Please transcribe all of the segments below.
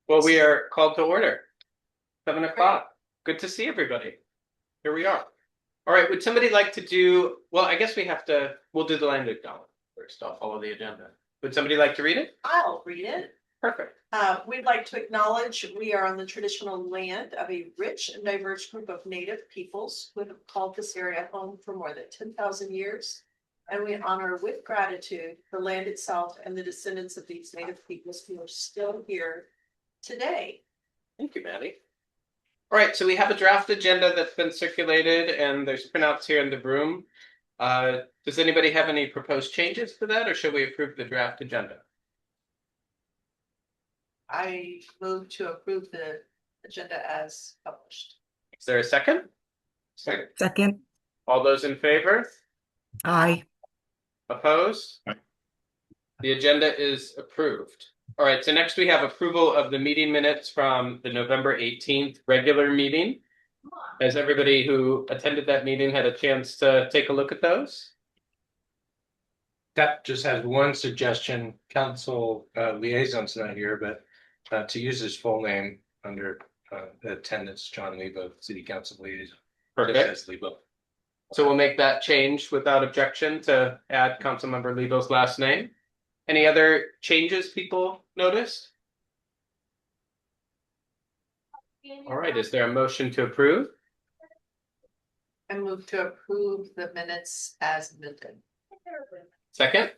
Well, we are called to order. 7 o'clock. Good to see everybody. Here we are. All right, would somebody like to do, well, I guess we'll do the land acknowledgement first. I'll follow the agenda. Would somebody like to read it? I'll read it. Perfect. We'd like to acknowledge we are on the traditional land of a rich and diverse group of Native peoples who have called this area home for more than 10,000 years. And we honor with gratitude the land itself and the descendants of these Native peoples who are still here today. Thank you, Maddie. All right, so we have a draft agenda that's been circulated and there's printouts here in the room. Does anybody have any proposed changes to that, or should we approve the draft agenda? I move to approve the agenda as published. Is there a second? Second. All those in favor? Aye. Opposed? Aye. The agenda is approved. All right, so next we have approval of the meeting minutes from the November 18th regular meeting. Has everybody who attended that meeting had a chance to take a look at those? That just has one suggestion. Council liaison's not here, but to use his full name under attendance, John Lebo, City Council liaison. Perfect. Just says Lebo. So we'll make that change without objection to add Councilmember Lebo's last name. Any other changes people noticed? All right, is there a motion to approve? I move to approve the minutes as amended. Second?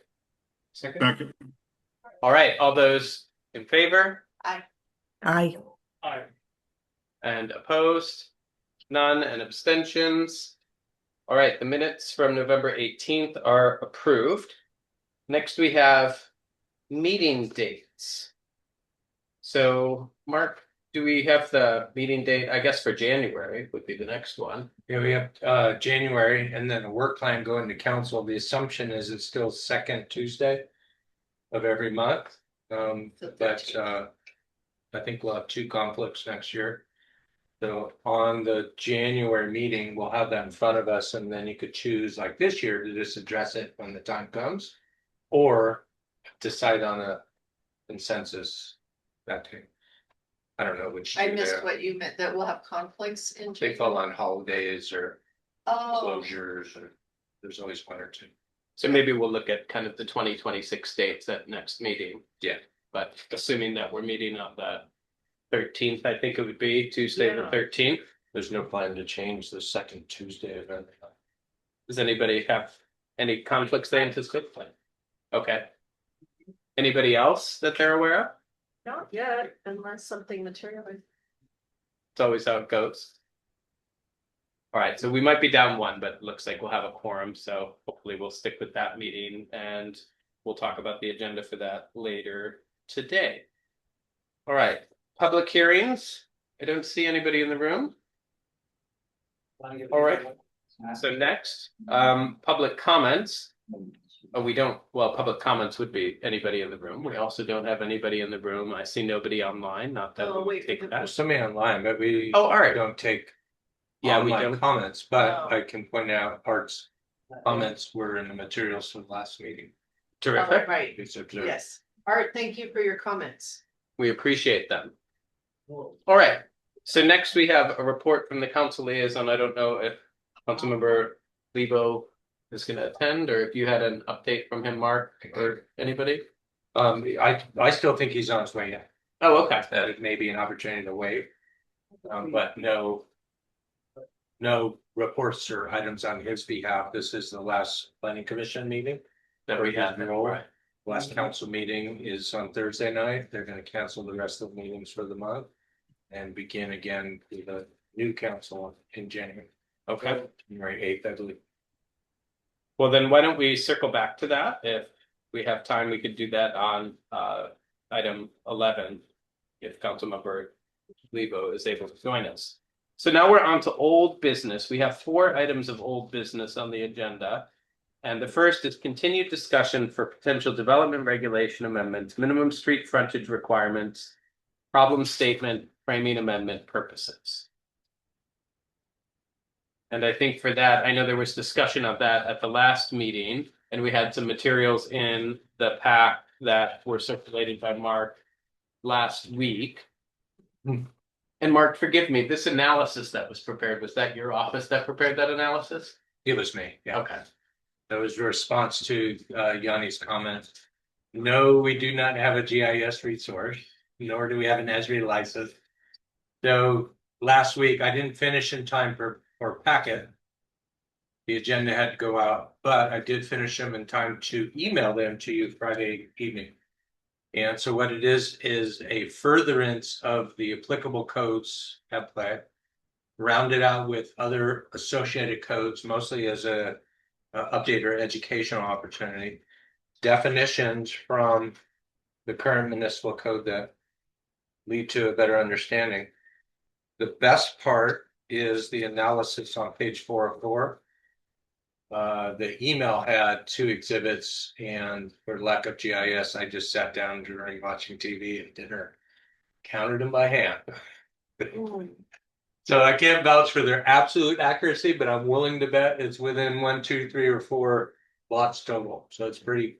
Second. All right, all those in favor? Aye. Aye. And opposed? None, and abstentions? All right, the minutes from November 18th are approved. Next, we have meeting dates. So, Mark, do we have the meeting date? I guess for January would be the next one. Yeah, we have January and then a work plan going to council. The assumption is it's still second Tuesday of every month. But I think we'll have two conflicts next year. So on the January meeting, we'll have that in front of us, and then you could choose, like this year, to just address it when the time comes, or decide on a consensus that day. I don't know which. I missed what you meant, that we'll have conflicts in. They fall on holidays or Oh, closures, or there's always one or two. So maybe we'll look at kind of the 2026 dates at next meeting. Yeah. But assuming that we're meeting on the 13th, I think it would be Tuesday the 13th. There's no plan to change the second Tuesday event. Does anybody have any conflicts they anticipate? Okay. Anybody else that they're aware of? not yet, unless something material. It's always how it goes. All right, so we might be down one, but it looks like we'll have a quorum, so hopefully we'll stick with that meeting and we'll talk about the agenda for that later today. All right, public hearings. I don't see anybody in the room. All right, so next, public comments. Oh, we don't, well, public comments would be anybody in the room. We also don't have anybody in the room. I see nobody online, not that Oh, we wait, take There's that. somebody online, but we Oh, all right. don't take Yeah, we online don't. comments, but Oh. I can point out Art's comments were in the materials from last meeting. Terrific. Right, It's observed. yes. Art, thank you for your comments. We appreciate them. All right. So next we have a report from the council liaison. I don't know if Councilmember Lebo is going to attend, or if you had an update from him, Mark, or anybody. I still think he's on his way in. Oh, okay. That may be an opportunity to wait. But no reports or items on his behalf. This is the last planning commission meeting that we had. Right. Last council meeting is on Thursday night. They're gonna cancel the rest of the meetings for the month. And begin again with a new council in January. Okay. January 8th, I believe. Well, then why don't we circle back to that? If we have time, we could do that on item 11. If Councilmember Lebo is able to join us. So now we're on to old business. We have 4 items of old business on the agenda. And the first is continued discussion for potential development regulation amendments, minimum street frontage requirements, problem statement, framing amendment purposes. And I think for that, I know there was discussion of that at the last meeting, and we had some materials in the pack that were circulated by Mark last week. And Mark, forgive me, this analysis that was prepared, was that your office that prepared that analysis? It was me, yeah. Okay. That was a response to Yanni's comment. No, we do not have a GIS resource, nor do we have an Esri license. So last week I didn't finish in time for packet. The agenda had to go out, but I did finish them in time to email them to you Friday evening. And so what it is a furtherance of the applicable codes at play, rounded out with other associated codes, mostly as a update or educational opportunity, definitions from the current municipal code that lead to a better understanding. The best part is the analysis on page 404. The email had 2 exhibits, and for lack of GIS, I just sat down during watching TV and dinner, counted them by hand. So I can't vouch for their absolute accuracy, but I'm willing to bet it's within 1, 2, 3, or 4 lots total. So it's pretty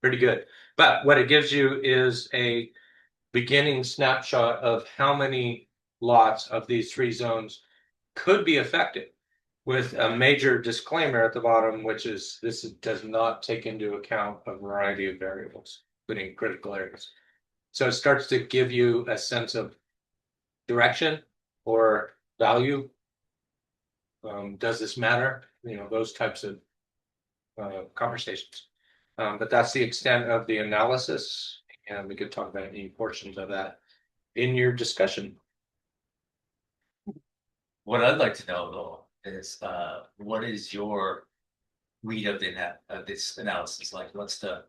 good. But what it gives you is a beginning snapshot of how many lots of these 3 zones could be affected, with a major disclaimer at the bottom, which is this does not take into account a variety of variables, including critical areas. So it starts to give you a sense of direction or value. Does this matter? You know, those types of conversations. But that's the extent of the analysis, and we could talk about any portions of that in your discussion. What I'd like to know though is what is your read of this analysis? Like, what's the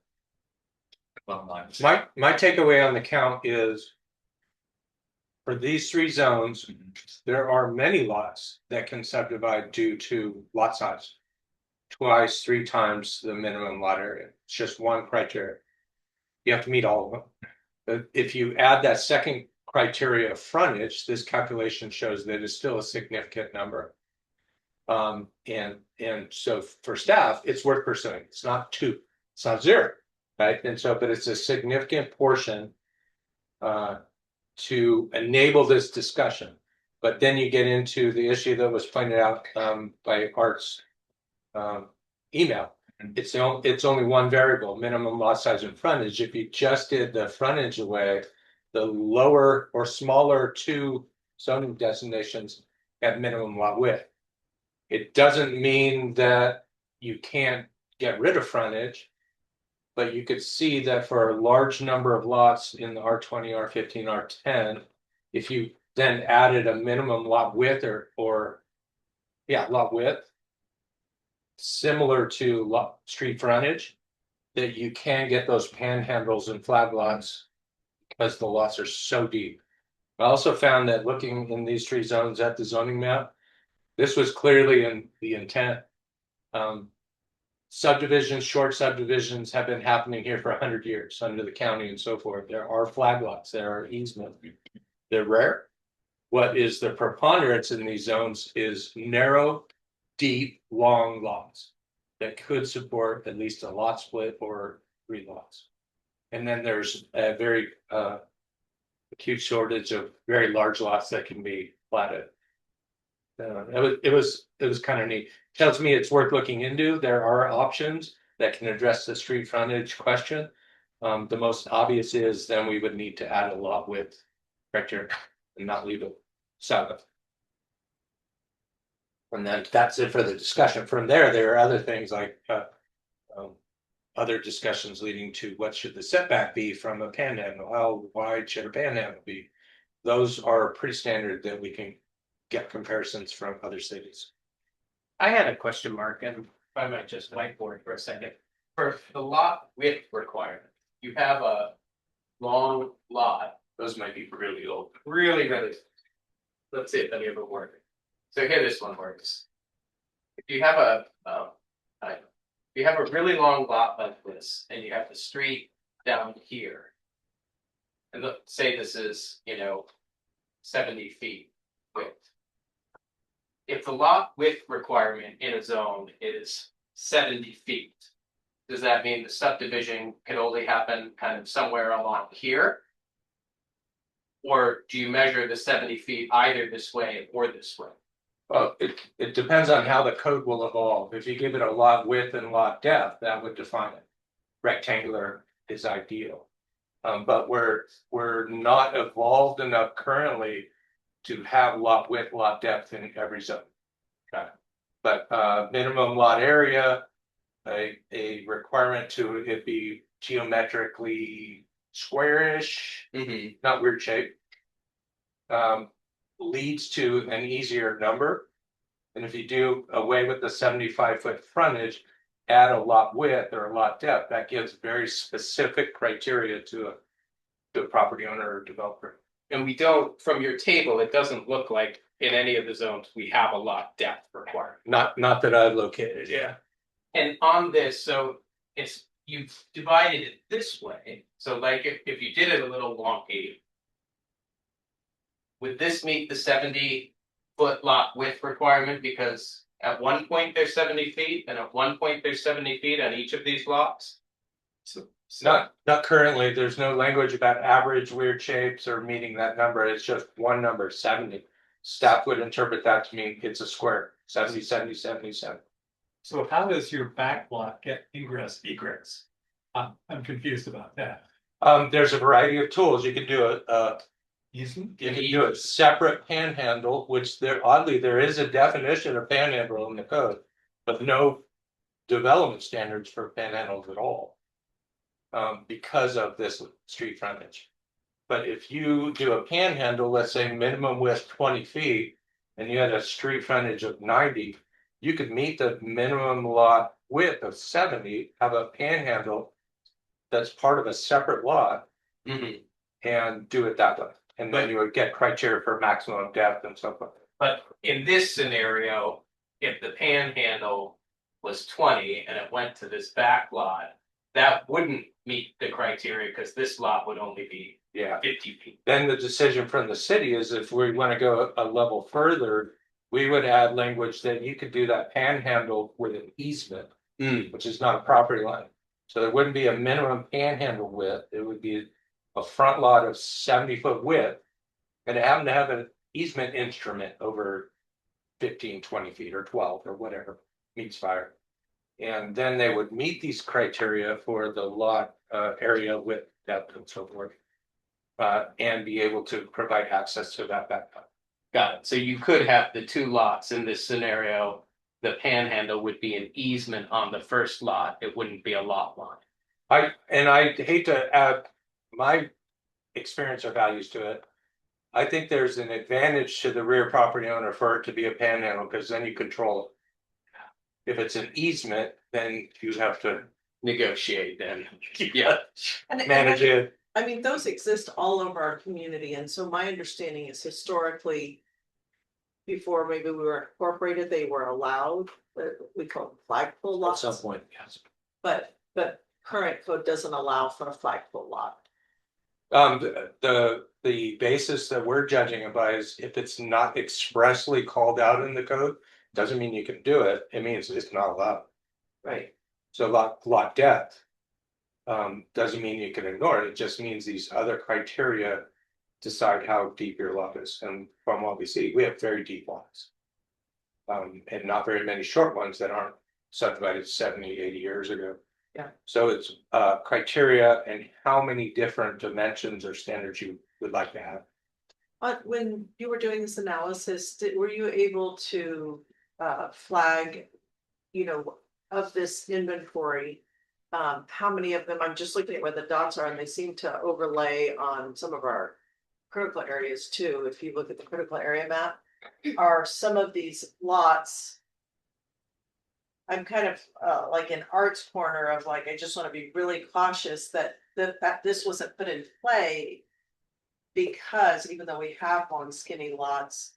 bottom line? My takeaway on the count is for these 3 zones, there are many lots that can subdivide due to lot size. 2x, 3 times the minimum lot area. It's just one criteria. You have to meet all of them. But if you add that second criteria of frontage, this calculation shows that it's still a significant number. And so for staff, it's worth pursuing. It's not 2, it's not 0, right? And so, but it's a significant portion to enable this discussion. But then you get into the issue that was pointed out by Art's email. It's only one variable, minimum lot size and frontage. If you just did the frontage away, the lower or smaller 2 zoning designations have minimum lot width. It doesn't mean that you can't get rid of frontage, but you could see that for a large number of lots in the R20, R15, R10, if you then added a minimum lot width or lot width, similar to street frontage, that you can get those panhandles and flag lots because the lots are so deep. I also found that looking in these 3 zones at the zoning map, this was clearly in the intent. Subdivisions, short subdivisions have been happening here for 100 years under the county and so forth. There are flag lots, there are easements. They're rare. What is the preponderance in these zones is narrow, deep, long lots that could support at least a lot split or 3 lots. And then there's a very acute shortage of very large lots that can be platted. It was kind of neat. Tells me it's worth looking into. There are options that can address the street frontage question. The most obvious is then we would need to add a lot width criteria and not leave it south. And then that's it for the discussion. From there are other things like other discussions leading to what should the setback be from a panhandle? How wide should a panhandle be? Those are pretty standard that we can get comparisons from other cities. I had a question, Mark, and I might just whiteboard for a second. For the lot width requirement, you have a long lot. Those might be really old, really. Let's see if any of them work. So here, this one works. If you have a really long lot like this, and you have the street down here, and say this is 70 feet width. If the lot width requirement in a zone is 70 feet, does that mean the subdivision can only happen kind of somewhere along here? Or do you measure the 70 feet either this way or this way? Well, it depends on how the code will evolve. If you give it a lot width and lot depth, that would define it. Rectangular is ideal. But we're not evolved enough currently to have lot width, lot depth in every zone. Okay. But minimum lot area, a requirement to it be geometrically squarish, not weird shape. Leads to an easier number. And if you do away with the 75-foot frontage, add a lot width or a lot depth, that gives very specific criteria to a property owner or developer. And we don't, from your table, it doesn't look like in any of the zones, we have a lot depth requirement. Not that I've located, yeah. And on this, so it's, you've divided it this way, so like if you did it a little wonky. Would this meet the 70-foot lot width requirement? Because at one point there's 70 feet and at one point there's 70 feet on each of these lots. So Not currently, there's no language about average weird shapes or meeting that number, it's just one number, 70. Staff would interpret that to mean it's a square, 70, 70, 77. So how does your back lot get ingress egress? I'm confused about that. There's a variety of tools, you can do you can do a separate panhandle, which oddly, there is a definition of panhandle in the code, but no development standards for panhandles at all. Because of this street frontage. But if you do a panhandle, let's say minimum width 20 feet, and you had a street frontage of 90, you could meet the minimum lot width of 70, have a panhandle that's part of a separate lot, and do it that way. And then you would get criteria for maximum depth and so forth. But in this scenario, if the panhandle was 20 and it went to this back lot, that wouldn't meet the criteria because this lot would only be 50 feet. Then the decision from the city is if we want to go a level further, we would add language that you could do that panhandle with an easement, which is not a property line. So there wouldn't be a minimum panhandle width. It would be a front lot of 70-foot width. And it happened to have an easement instrument over 15, 20 feet or 12 or whatever meets fire. And then they would meet these criteria for the lot area width, depth, and so forth. And be able to provide access to that backpack. Got it. So you could have the two lots in this scenario. The panhandle would be an easement on the first lot. It wouldn't be a lot line. I hate to add my experience or values to it. I think there's an advantage to the rear property owner for it to be a panhandle because then you control it. If it's an easement, then you have to Negotiate then. manage it. I mean, those exist all over our community, and so my understanding is historically. Before maybe we were incorporated, they were allowed, we call them flagpole At lots. some point, yes. But current code doesn't allow for a flagpole lot. The basis that we're judging it by is if it's not expressly called out in the code, doesn't mean you can do it. It means it's not allowed. Right. So lot depth doesn't mean you can ignore it. It just means these other criteria decide how deep your lot is. And from what we see, we have very deep lots. And not very many short ones that aren't subdivided 70, 80 years ago. Yeah. So it's criteria and how many different dimensions or standards you would like to have. But when you were doing this analysis, were you able to flag, of this inventory? How many of them, I'm just looking at where the dots are and they seem to overlay on some of our critical areas too. If you look at the critical area map, are some of these lots. I'm kind of like in Art's corner of like, I just want to be really cautious that this wasn't put in play. Because even though we have long skinny lots.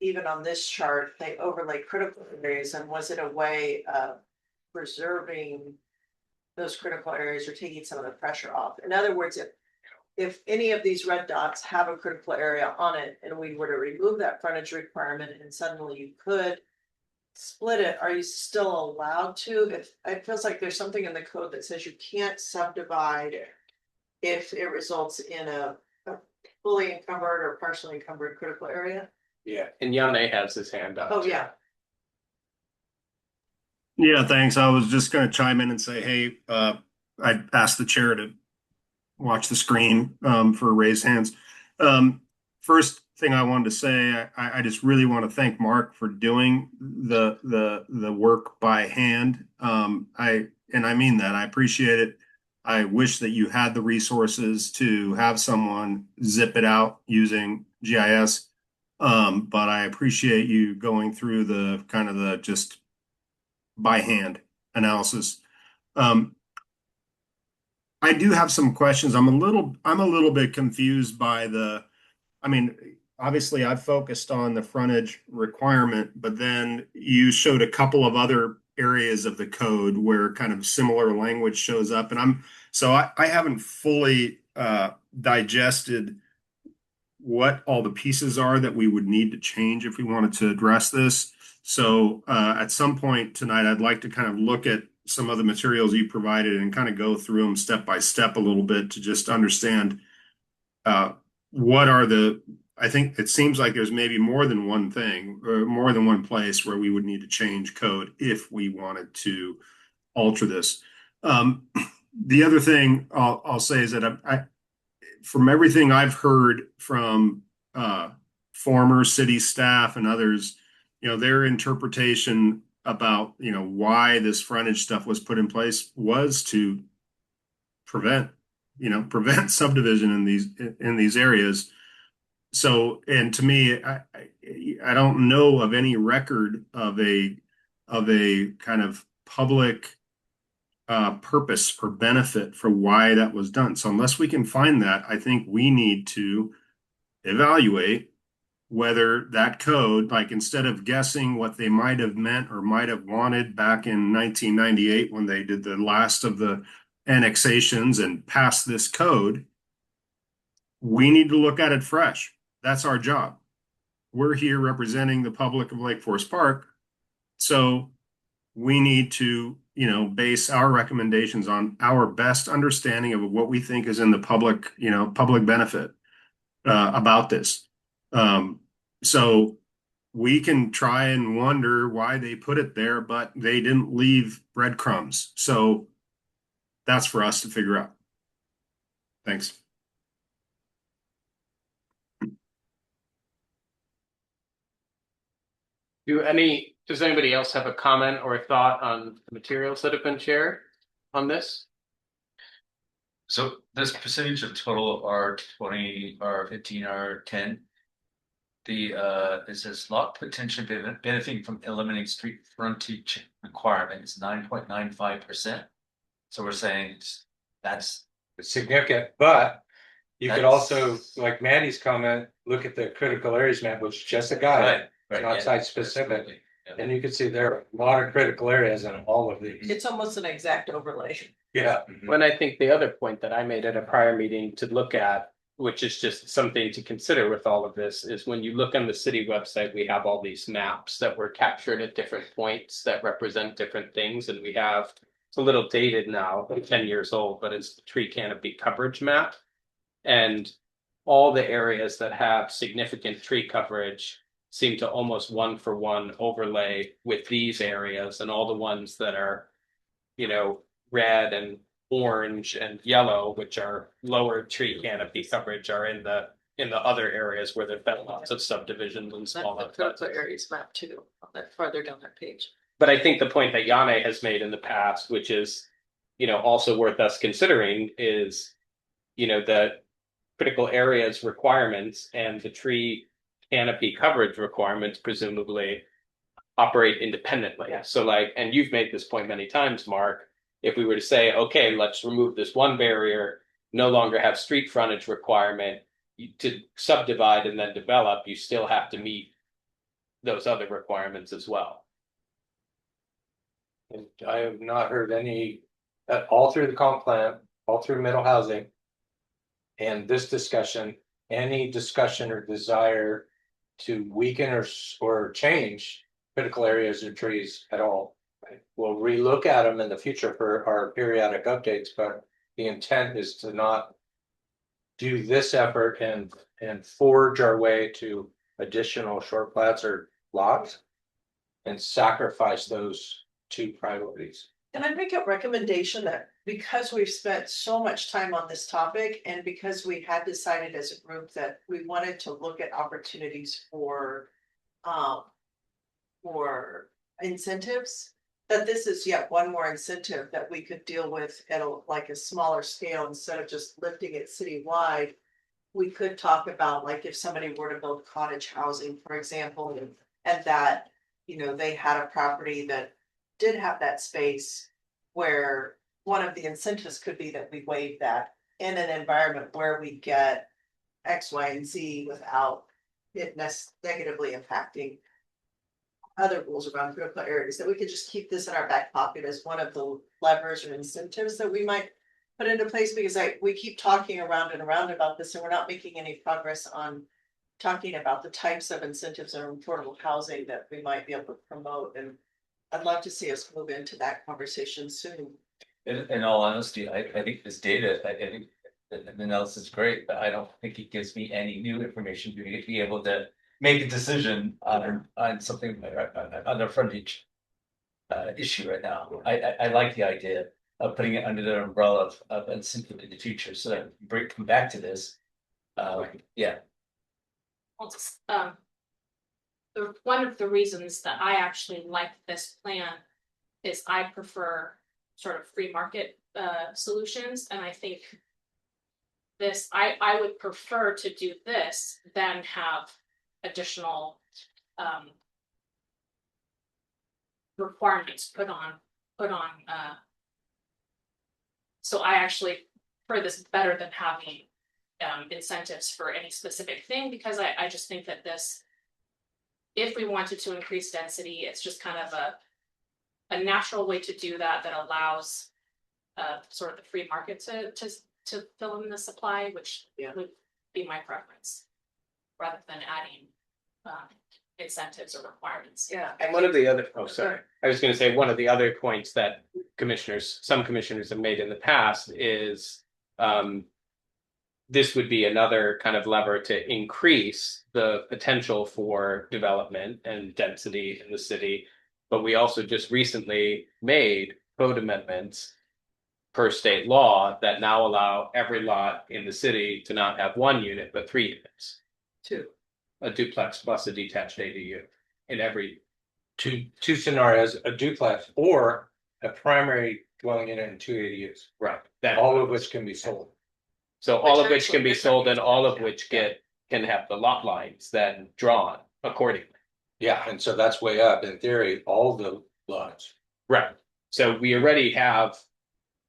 Even on this chart, they overlay critical areas, and was it a way of preserving those critical areas or taking some of the pressure off? In other words, if any of these red dots have a critical area on it and we were to remove that frontage requirement and suddenly you could split it, are you still allowed to? If it feels like there's something in the code that says you can't subdivide if it results in a fully encumbered or partially encumbered critical area. Yeah, and Yane has his hand up. Oh, yeah. Yeah, thanks. I was just going to chime in and say, hey, I asked the chair to watch the screen for raised hands. First thing I wanted to say, I just really want to thank Mark for doing the work by hand. I mean that. I appreciate it. I wish that you had the resources to have someone zip it out using GIS. But I appreciate you going through the kind of the just by hand analysis. I do have some questions. I'm a little bit confused by I mean, obviously I've focused on the frontage requirement, but then you showed a couple of other areas of the code where kind of similar language shows up. And I haven't fully digested what all the pieces are that we would need to change if we wanted to address this. So at some point tonight, I'd like to kind of look at some of the materials you provided and kind of go through them step by step a little bit to just understand what are I think it seems like there's maybe more than one thing or more than one place where we would need to change code if we wanted to alter this. The other thing I'll say is that from everything I've heard from former city staff and others, their interpretation about, why this frontage stuff was put in place was to prevent subdivision in these areas. So, and to me, I don't know of any record of a kind of public purpose or benefit for why that was done. So unless we can find that, I think we need to evaluate whether that code, like instead of guessing what they might have meant or might have wanted back in 1998 when they did the last of the annexations and passed this code, we need to look at it fresh. That's our job. We're here representing the public of Lake Forest Park. So we need to, base our recommendations on our best understanding of what we think is in the public benefit about this. So we can try and wonder why they put it there, but they didn't leave breadcrumbs. So that's for us to figure out. Thanks. Does anybody else have a comment or a thought on the materials that have been shared on this? So this percentage of total R20, R15, R10. It says lot potential benefiting from eliminating street frontage requirements 9.95%. So we're saying that's significant, but you could That's- also, like Mandy's comment, look at the critical areas map, which is just a guide, right, not yeah, site specific. absolutely, yeah. And you can see there are a lot of critical areas in all of these. It's almost an exact overlay. Yeah. When I think the other point that I made at a prior meeting to look at, which is just something to consider with all of this, is when you look on the city website, we have all these maps that were captured at different points that represent different things. And we have, it's a little dated now, 10 years old, but it's the tree canopy coverage map. And all the areas that have significant tree coverage seem to almost one-for-one overlay with these areas, and all the ones that are, red and orange and yellow, which are lower tree canopy coverage, are in the other areas where there've been lots of subdivisions and That's smaller. the critical areas map too, on that farther down that page. But I think the point that Yane has made in the past, which is, also worth us considering, is, the critical areas requirements and the tree canopy coverage requirements presumably operate independently. Yeah. So and you've made this point many times, Mark, if we were to say, okay, let's remove this one barrier, no longer have street frontage requirement to subdivide and then develop, you still have to meet those other requirements as well. And I have not heard any, all through the comp plan, all through middle housing. And this discussion, any discussion or desire to weaken or change critical areas or trees at all. We'll relook at them in the future for our periodic updates, but the intent is to not do this effort and forge our way to additional short plats or lots. And sacrifice those two priorities. Can I make a recommendation that because we've spent so much time on this topic and because we had decided as a group that we wanted to look at opportunities for incentives, that this is yet one more incentive that we could deal with at a smaller scale instead of just lifting it citywide. We could talk about like if somebody were to build cottage housing, for example, and that, they had a property that did have that space where one of the incentives could be that we waive that in an environment where we get X, Y, and Z without it negatively impacting other rules around critical areas, that we could just keep this in our back pocket as one of the levers or incentives that we might put into place, because we keep talking around and around about this and we're not making any progress on talking about the types of incentives or affordable housing that we might be able to promote. And I'd love to see us move into that conversation soon. In all honesty, I think this data, I think the analysis is great, but I don't think it gives me any new information to be able to make a decision on something on the frontage issue right now. I like the idea of putting it under the umbrella of incentive in the future, so that we come back to this. Yeah. Well, one of the reasons that I actually like this plan is I prefer sort of free market solutions, and I think this, I would prefer to do this than have additional requirements put on. So I actually prefer this better than having incentives for any specific thing, because I just think that this, if we wanted to increase density, it's just kind of a natural way to do that allows sort of the free market to fill in the supply, which would be my preference, rather than adding incentives or requirements. Yeah. And one of the other, I was going to say, one of the other points that some commissioners have made in the past is this would be another kind of lever to increase the potential for development and density in the city. But we also just recently made code amendments per state law that now allow every lot in the city to not have 1 unit, but 3 units. 2. A duplex plus a detached ADU in every. Two scenarios, a duplex or a primary dwelling unit and 2 ADUs. Right. All of which can be sold. So all of which can be sold and all of which can have the lot lines then drawn accordingly. Yeah, and so that's way up in theory, all the lots. Right. So we already have,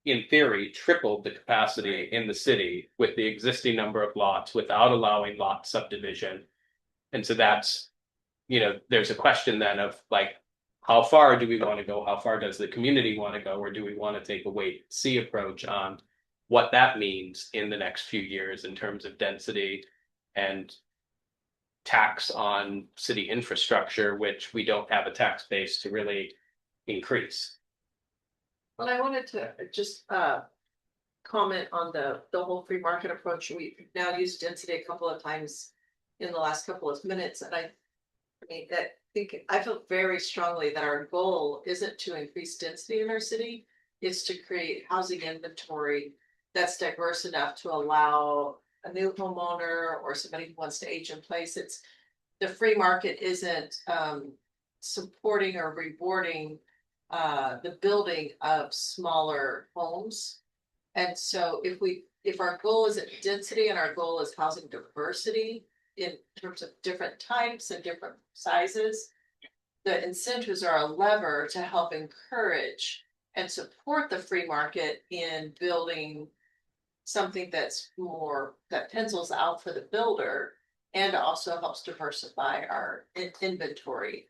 in theory, tripled the capacity in the city with the existing number of lots without allowing lot subdivision. And so that's, there's a question then of like, how far do we want to go? How far does the community want to go? Or do we want to take a wait, see approach on what that means in the next few years in terms of density and tax on city infrastructure, which we don't have a tax base to really increase. Well, I wanted to just comment on the whole free market approach. We've now used density a couple of times in the last couple of minutes, and I feel very strongly that our goal isn't to increase density in our city, it's to create housing inventory that's diverse enough to allow a new homeowner or somebody who wants to age in place. It's the free market isn't supporting or rewarding the building of smaller homes. And so if our goal isn't density and our goal is housing diversity in terms of different types and different sizes, the incentives are a lever to help encourage and support the free market in building something that's more, that pencils out for the builder and also helps diversify our inventory.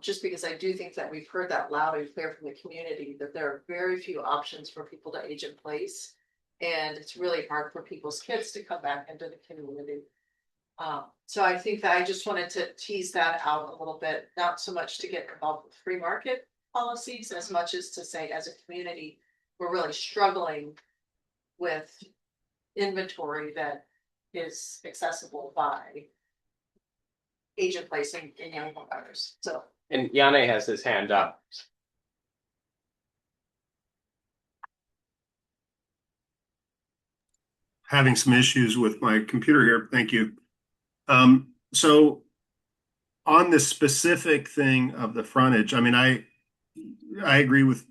Just because I do think that we've heard that loud and clear from the community that there are very few options for people to age in place. And it's really hard for people's kids to come back into the community. So I think that I just wanted to tease that out a little bit, not so much to get involved with free market policies as much as to say, as a community, we're really struggling with inventory that is accessible by age in place and young homeowners. So And Yane has his hand up. Having some issues with my computer here. Thank you. So on this specific thing of the frontage, I mean, I agree with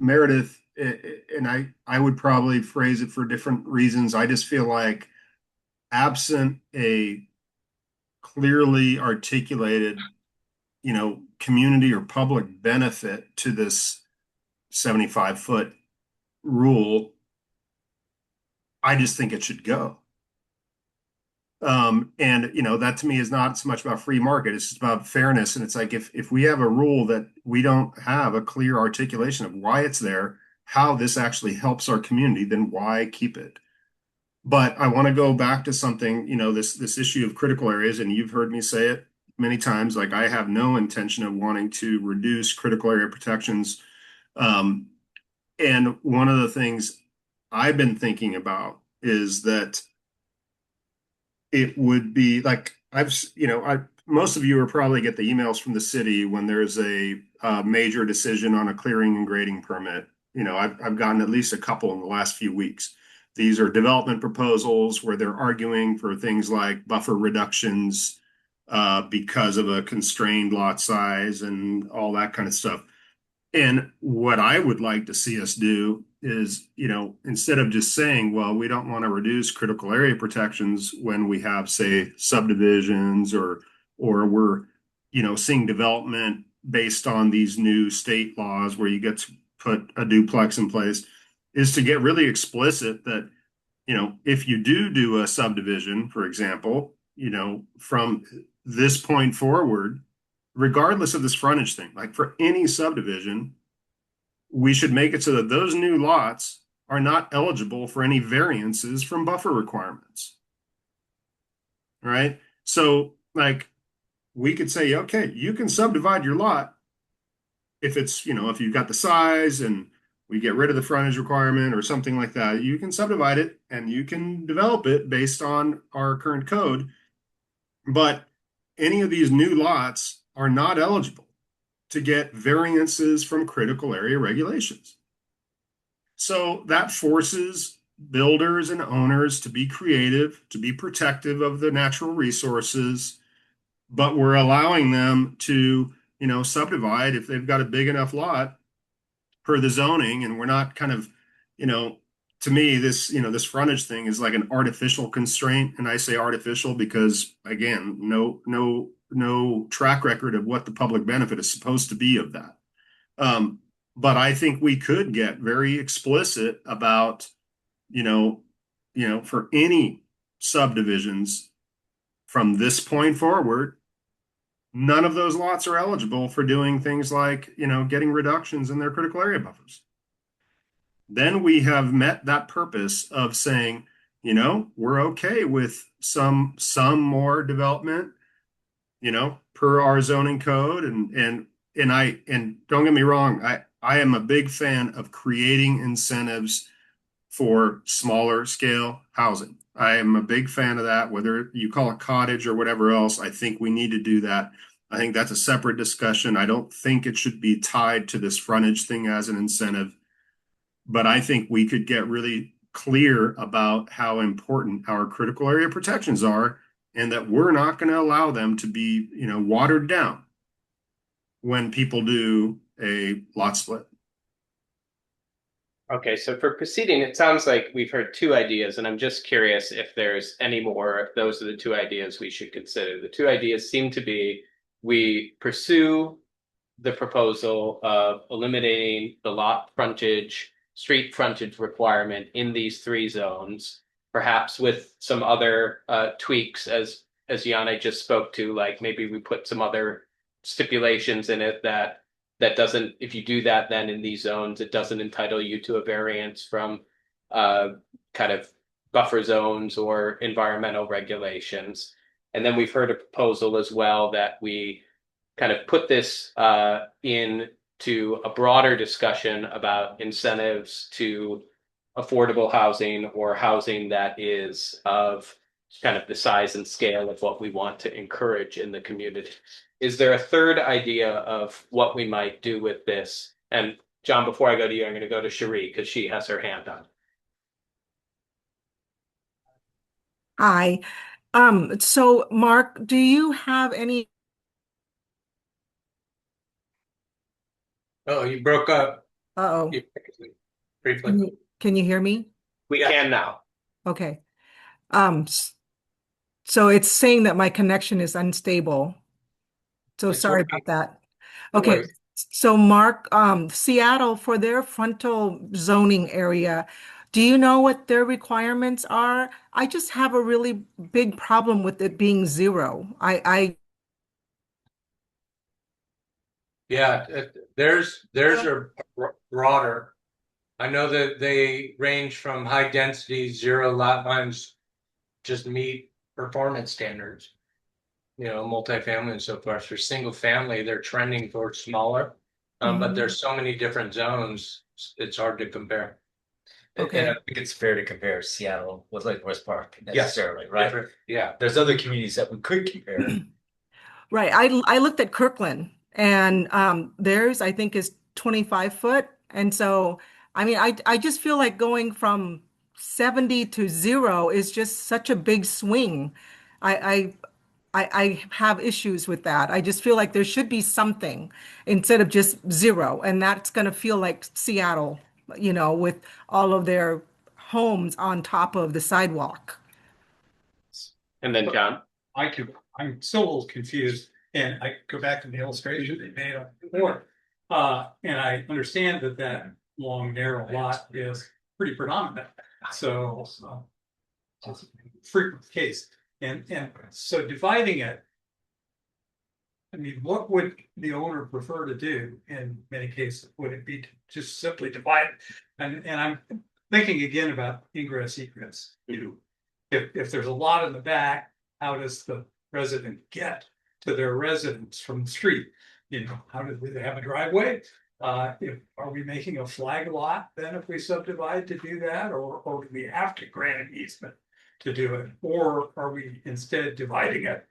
Meredith, and I would probably phrase it for different reasons. I just feel like absent a clearly articulated, community or public benefit to this 75-foot rule, I just think it should go. And that to me is not so much about free market, it's just about fairness. And it's like if we have a rule that we don't have a clear articulation of why it's there, how this actually helps our community, then why keep it? But I want to go back to something, this issue of critical areas, and you've heard me say it many times, like I have no intention of wanting to reduce critical area protections. And one of the things I've been thinking about is that it would be like most of you are probably get the emails from the city when there's a major decision on a clearing and grading permit. I've gotten at least a couple in the last few weeks. These are development proposals where they're arguing for things like buffer reductions because of a constrained lot size and all that kind of stuff. And what I would like to see us do is, instead of just saying, well, we don't want to reduce critical area protections when we have, say, subdivisions or we're, seeing development based on these new state laws where you get to put a duplex in place, is to get really explicit that, if you do a subdivision, for example, from this point forward, regardless of this frontage thing, like for any subdivision, we should make it so that those new lots are not eligible for any variances from buffer requirements. All right. So like we could say, okay, you can subdivide your lot if it's, if you've got the size and we get rid of the frontage requirement or something like that, you can subdivide it and you can develop it based on our current code. But any of these new lots are not eligible to get variances from critical area regulations. So that forces builders and owners to be creative, to be protective of the natural resources, but we're allowing them to, subdivide if they've got a big enough lot per the zoning, and we're not kind of, to me, this frontage thing is like an artificial constraint. And I say artificial because, again, no track record of what the public benefit is supposed to be of that. But I think we could get very explicit about, for any subdivisions from this point forward, none of those lots are eligible for doing things like, getting reductions in their critical area buffers. Then we have met that purpose of saying, we're okay with some more development, per our zoning code. And don't get me wrong, I am a big fan of creating incentives for smaller scale housing. I am a big fan of that, whether you call it cottage or whatever else. I think we need to do that. I think that's a separate discussion. I don't think it should be tied to this frontage thing as an incentive. But I think we could get really clear about how important our critical area protections are and that we're not going to allow them to be, watered down when people do a lot split. Okay, so for proceeding, it sounds like we've heard two ideas, and I'm just curious if there's any more, if those are the two ideas we should consider. The two ideas seem to be we pursue the proposal of eliminating the lot frontage, street frontage requirement in these three zones, perhaps with some other tweaks as Yana just spoke to, like maybe we put some other stipulations in it that doesn't, if you do that, then in these zones, it doesn't entitle you to a variance from kind of buffer zones or environmental regulations. And then we've heard a proposal as well that we kind of put this into a broader discussion about incentives to affordable housing or housing that is of kind of the size and scale of what we want to encourage in the community. Is there a third idea of what we might do with this? And John, before I go to you, I'm going to go to Cherie because she has her hand up. Hi. So Mark, do you have any, Oh, you broke up. uh-oh, You- Briefly. can you hear me? We can now. Okay. So it's saying that my connection is unstable. So It's sorry working. about that. No Okay. worries. So Mark, Seattle, for their frontal zoning area, do you know what their requirements are? I just have a really big problem with it being zero. Yeah, theirs are broader. I know that they range from high density, zero lot lines, just meet performance standards. You know, multifamily and so forth. For single family, they're trending towards smaller. But there's so many different zones, it's hard to compare. Okay. And I think it's fair to compare Seattle with like West Park Yes. necessarily, right? Different- Yeah. There's other communities that we could compare. Right. I looked at Kirkland and theirs I think is 25 foot. And so I mean I just feel like going from 70 to zero is just such a big swing. I I have issues with that. I just feel like there should be something instead of just zero. And that's going to feel like Seattle, with all of their homes on top of the sidewalk. And then John. I'm still a little confused, and I go back to the illustration they made on the board. And I understand that that long, narrow lot is pretty predominant, so it's a frequent case. And so dividing it, I mean, what would the owner prefer to do in many cases? Would it be to just simply divide it? And I'm thinking again about ingress egress. If there's a lot in the back, how does the resident get to their residence from the street? How do they have a driveway? Are we making a flag lot then if we subdivide to do that, or do we have to grant an easement to do it? Or are we instead dividing it,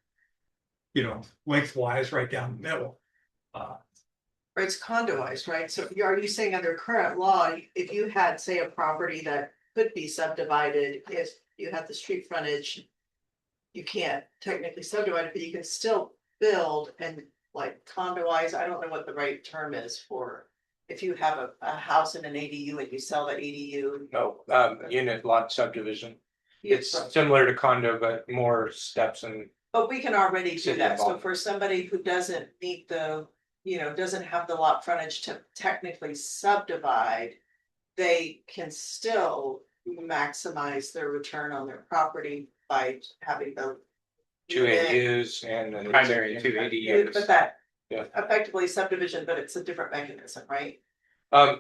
lengthwise right down the middle? Or it's condoized, right? So are you saying under current law, if you had, say, a property that could be subdivided, if you had the street frontage, you can't technically subdivide it, but you can still build and like condoize, I don't know what the right term is for, if you have a house in an ADU and you sell the ADU. No, unit lot subdivision. It's But similar to condo, but more steps and we can already do City that, so involvement. for somebody who doesn't meet the, doesn't have the lot frontage to technically subdivide, they can still maximize their return on their property by having the two ADUs and then Primary two ADUs. But that Yeah. effectively subdivision, but it's a different mechanism, right?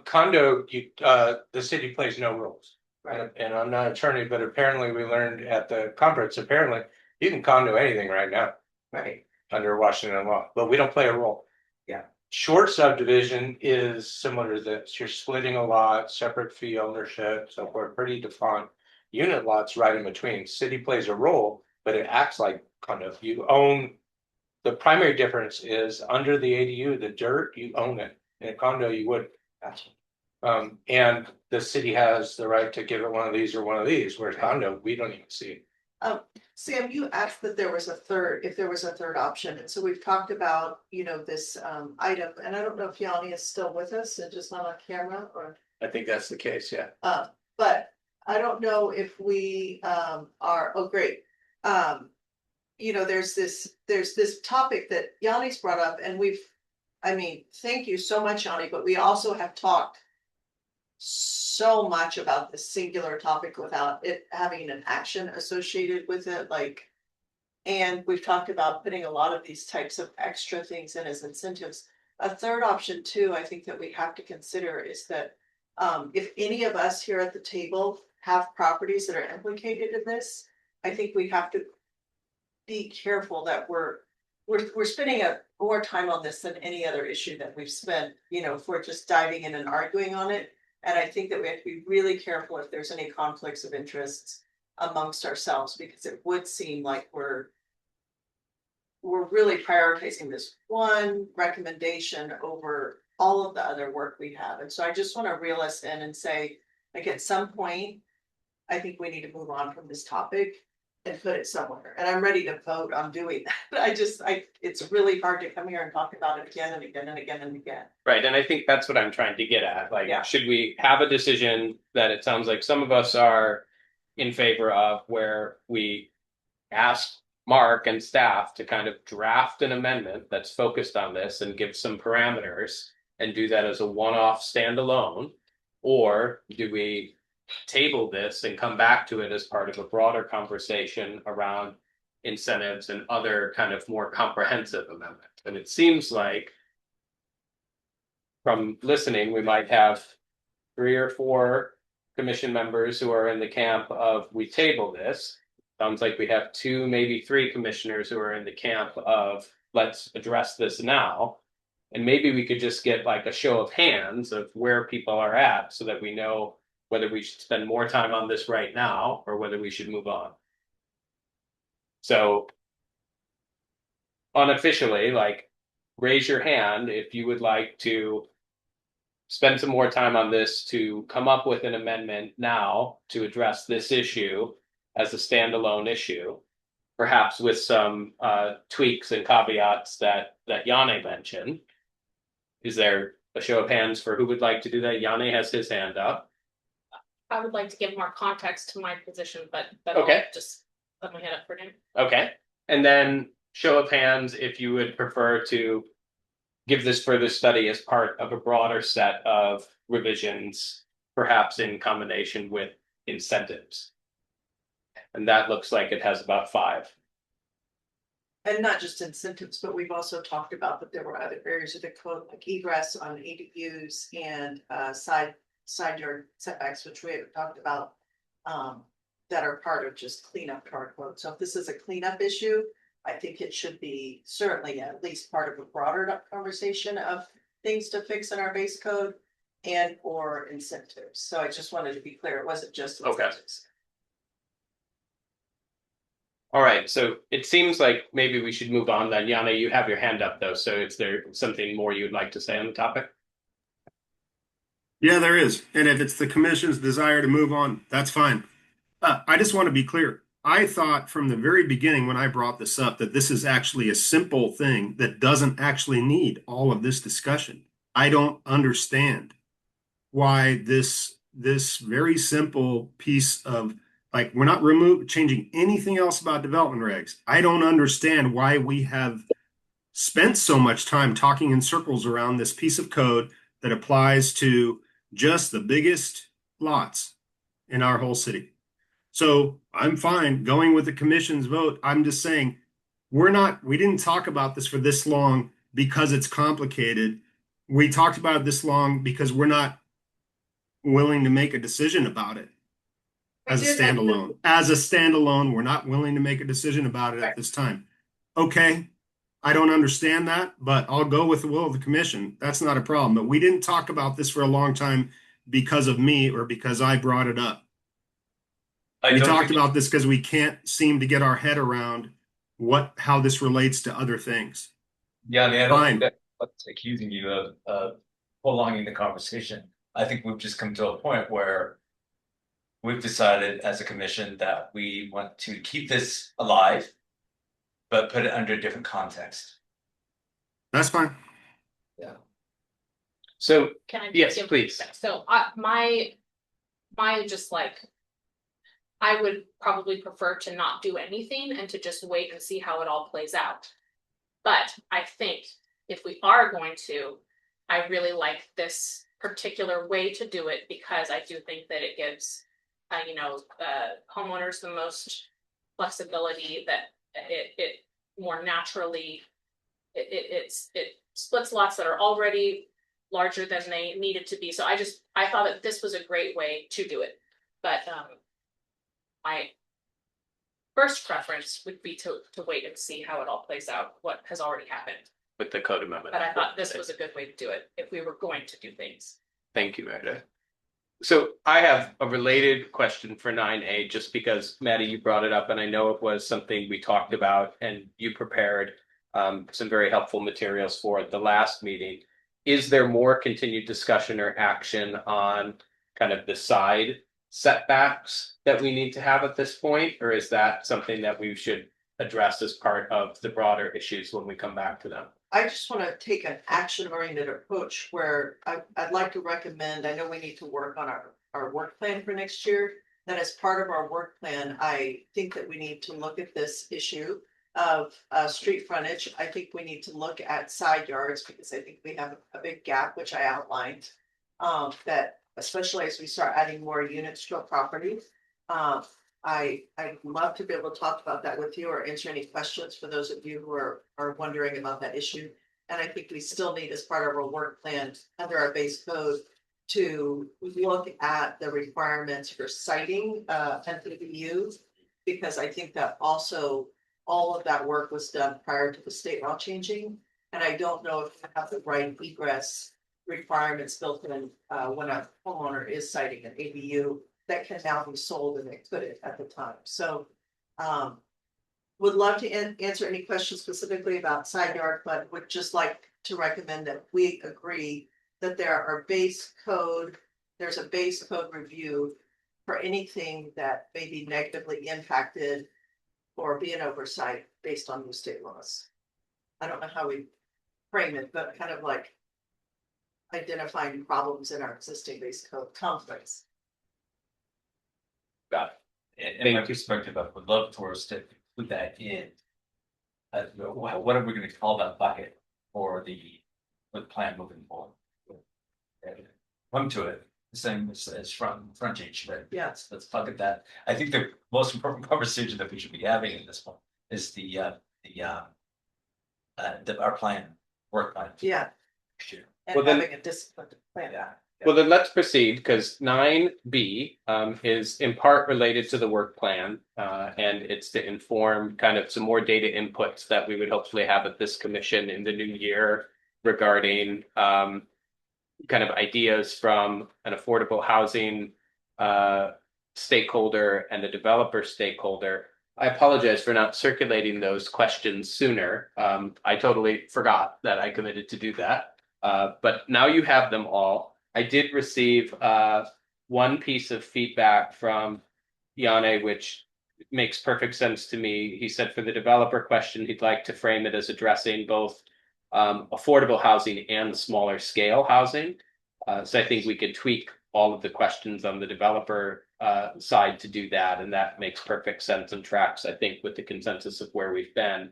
Condo, the city plays no rules. Right. And I'm not an attorney, but apparently we learned at the conference, apparently you can condo anything right now Right. under Washington law, but we don't play a role. Yeah. Short subdivision is similar to this. You're splitting a lot, separate fee ownership, so forth, pretty defined. Unit lots right in between. City plays a role, but it acts like condo. You own. The primary difference is under the ADU, the dirt, you own it. In a condo, you wouldn't. And the city has the right to give it one of these or one of these, whereas condo, we don't even see. Sam, you asked that there was if there was a third option, and so we've talked about, this item, and I don't know if Yanni is still with us and just not on camera, or. I think that's the case, yeah. But I don't know if we are, oh, great. There's this topic that Yanni's brought up, and thank you so much, Yanni, but we also have talked so much about this singular topic without it having an action associated with it, and we've talked about putting a lot of these types of extra things in as incentives. A third option too, I think that we have to consider is that if any of us here at the table have properties that are implicated in this, I think we have to be careful that we're spending more time on this than any other issue that we've spent, if we're just diving in and arguing on it. And I think that we have to be really careful if there's any conflicts of interests amongst ourselves, because it would seem like we're really prioritizing this one recommendation over all of the other work we have. And so I just want to reel us in and say, like, at some point, I think we need to move on from this topic and put it somewhere. And I'm ready to vote on doing that. It's really hard to come here and talk about it again and again and again and again. Right, and I think that's what I'm trying to get at. Like, Yeah. should we have a decision that it sounds like some of us are in favor of, where we ask Mark and staff to kind of draft an amendment that's focused on this and give some parameters and do that as a one-off standalone? Or do we table this and come back to it as part of a broader conversation around incentives and other kind of more comprehensive amendments? And it seems like from listening, we might have 3 or 4 commission members who are in the camp of we table this. Sounds like we have 2, maybe 3 commissioners who are in the camp of let's address this now. And maybe we could just get like a show of hands of where people are at so that we know whether we should spend more time on this right now or whether we should move on. So unofficially, like, raise your hand if you would like to spend some more time on this to come up with an amendment now to address this issue as a standalone issue, perhaps with some tweaks and caveats that Yanni mentioned. Is there a show of hands for who would like to do that? Yanni has his hand up. I would like to give more context to my position, but Okay. I'll just let my hand up for now. Okay, and then show of hands if you would prefer to give this further study as part of a broader set of revisions, perhaps in combination with incentives. And that looks like it has about 5. And not just incentives, but we've also talked about that there were other areas of the code, like egress on ADUs and side yard setbacks, which we have talked about, that are part of just cleanup to our code. So if this is a cleanup issue, I think it should be certainly at least part of a broader conversation of things to fix in our base code and or incentives. So I just wanted to be clear, it wasn't just incentives. All right, so it seems like maybe we should move on then. Yanni, you have your hand up though, so is there something more you'd like to say on the topic? Yeah, there is. And if it's the commission's desire to move on, that's fine. I just want to be clear. I thought from the very beginning when I brought this up that this is actually a simple thing that doesn't actually need all of this discussion. I don't understand why this very simple piece of, like, we're not changing anything else about development regs. I don't understand why we have spent so much time talking in circles around this piece of code that applies to just the biggest lots in our whole city. So I'm fine going with the commission's vote. I'm just saying we didn't talk about this for this long because it's complicated. We talked about it this long because we're not willing to make a decision about it as a standalone. As a standalone, we're not willing to make a decision about it at this time. Okay, I don't understand that, but I'll go with the will of the commission. That's not a problem. But we didn't talk about this for a long time because of me or because I brought it up. We talked about this because we can't seem to get our head around how this relates to other things. Yeah, I mean, I don't think that's accusing you of prolonging the conversation. I think we've just come to a point where we've decided as a commission that we want to keep this alive, but put it under a different context. That's fine. Yeah. So, Can I? yes, give please. feedback? So my just like, I would probably prefer to not do anything and to just wait and see how it all plays out. But I think if we are going to, I really like this particular way to do it because I do think that it gives, homeowners the most flexibility, that it more naturally, it splits lots that are already larger than they needed to be. So I thought that this was a great way to do it. But my first preference would be to wait and see how it all plays out, what has already happened. With the code amendment. But I thought this was a good way to do it if we were going to do things. Thank you, Meredith. So I have a related question for 9A, just because Maddie, you brought it up and I know it was something we talked about and you prepared some very helpful materials for at the last meeting. Is there more continued discussion or action on kind of the side setbacks that we need to have at this point? Or is that something that we should address as part of the broader issues when we come back to them? I just want to take an action-oriented approach where I'd like to recommend, I know we need to work on our work plan for next year. That as part of our work plan, I think that we need to look at this issue of street frontage. I think we need to look at side yards because I think we have a big gap, which I outlined. That especially as we start adding more units to a property. I'd love to be able to talk about that with you or answer any questions for those of you who are wondering about that issue. And I think we still need, as part of our work plan under our base code, to look at the requirements for citing an EDU. Because I think that also all of that work was done prior to the state law changing. And I don't know if we have the right egress requirements built in when a homeowner is citing an ADU that can now be sold and they couldn't at the time. So would love to answer any questions specifically about side yard, but would just like to recommend that we agree that there's a base code review for anything that may be negatively impacted or be an oversight based on new state laws. I don't know how we frame it, but kind of like identifying problems in our existing base code conflicts. Got In my perspective, I would love for us to put that in. What are we gonna call that bucket for the plan moving forward? Come to it, the same as frontage, right? Yes. Let's bucket that. I think the most important conversation that we should be having in this one is our plan, work plan. Yeah. Sure. And Well, then- having a disciplined plan. Yeah. Well, then let's proceed, because 9B is in part related to the work plan. And it's to inform kind of some more data inputs that we would hopefully have at this commission in the new year regarding kind of ideas from an affordable housing stakeholder and a developer stakeholder. I apologize for not circulating those questions sooner. I totally forgot that I committed to do that. But now you have them all. I did receive one piece of feedback from Yane, which makes perfect sense to me. He said for the developer question, he'd like to frame it as addressing both affordable housing and smaller scale housing. So I think we could tweak all of the questions on the developer side to do that. And that makes perfect sense and tracks, I think, with the consensus of where we've been.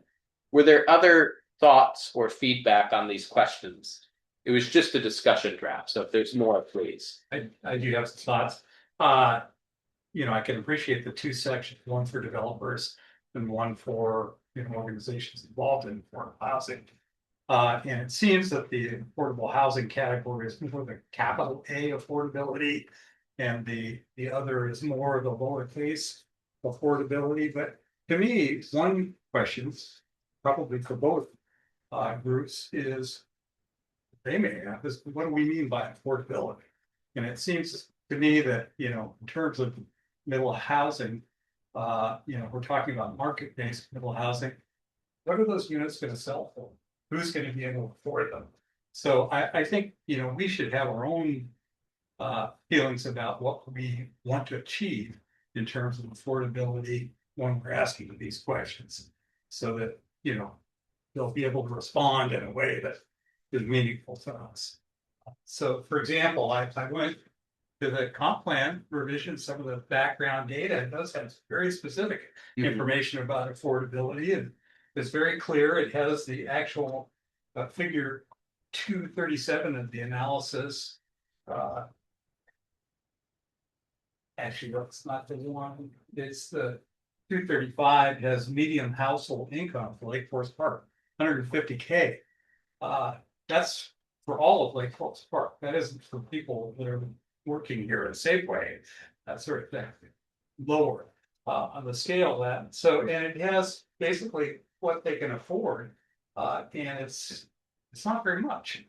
Were there other thoughts or feedback on these questions? It was just a discussion draft, so if there's more, please. I do have some thoughts. I can appreciate the two sections, one for developers and one for organizations involved in affordable housing. And it seems that the affordable housing category is more the capital A affordability, and the other is more the lowercase affordability. But to me, one question, probably for both groups, is they may have is what do we mean by affordability? And it seems to me that, in terms of middle housing, we're talking about market-based middle housing. What are those units going to sell for? Who's going to be able to afford them? So I think, we should have our own feelings about what we want to achieve in terms of affordability when we're asking these questions, so that, they'll be able to respond in a way that is meaningful to us. So, for example, I went to the comp plan revision, some of the background data. It does have very specific information about affordability, and it's very clear. It has the actual figure 237 of the analysis. Actually, that's not the one. It's the 235 has median household income for Lake Forest Park, 150K. That's for all of Lake Forest Park. That isn't for people that are working here at Safeway, that sort of thing. Lower on the scale of that. So, and it has basically what they can afford, and it's not very much.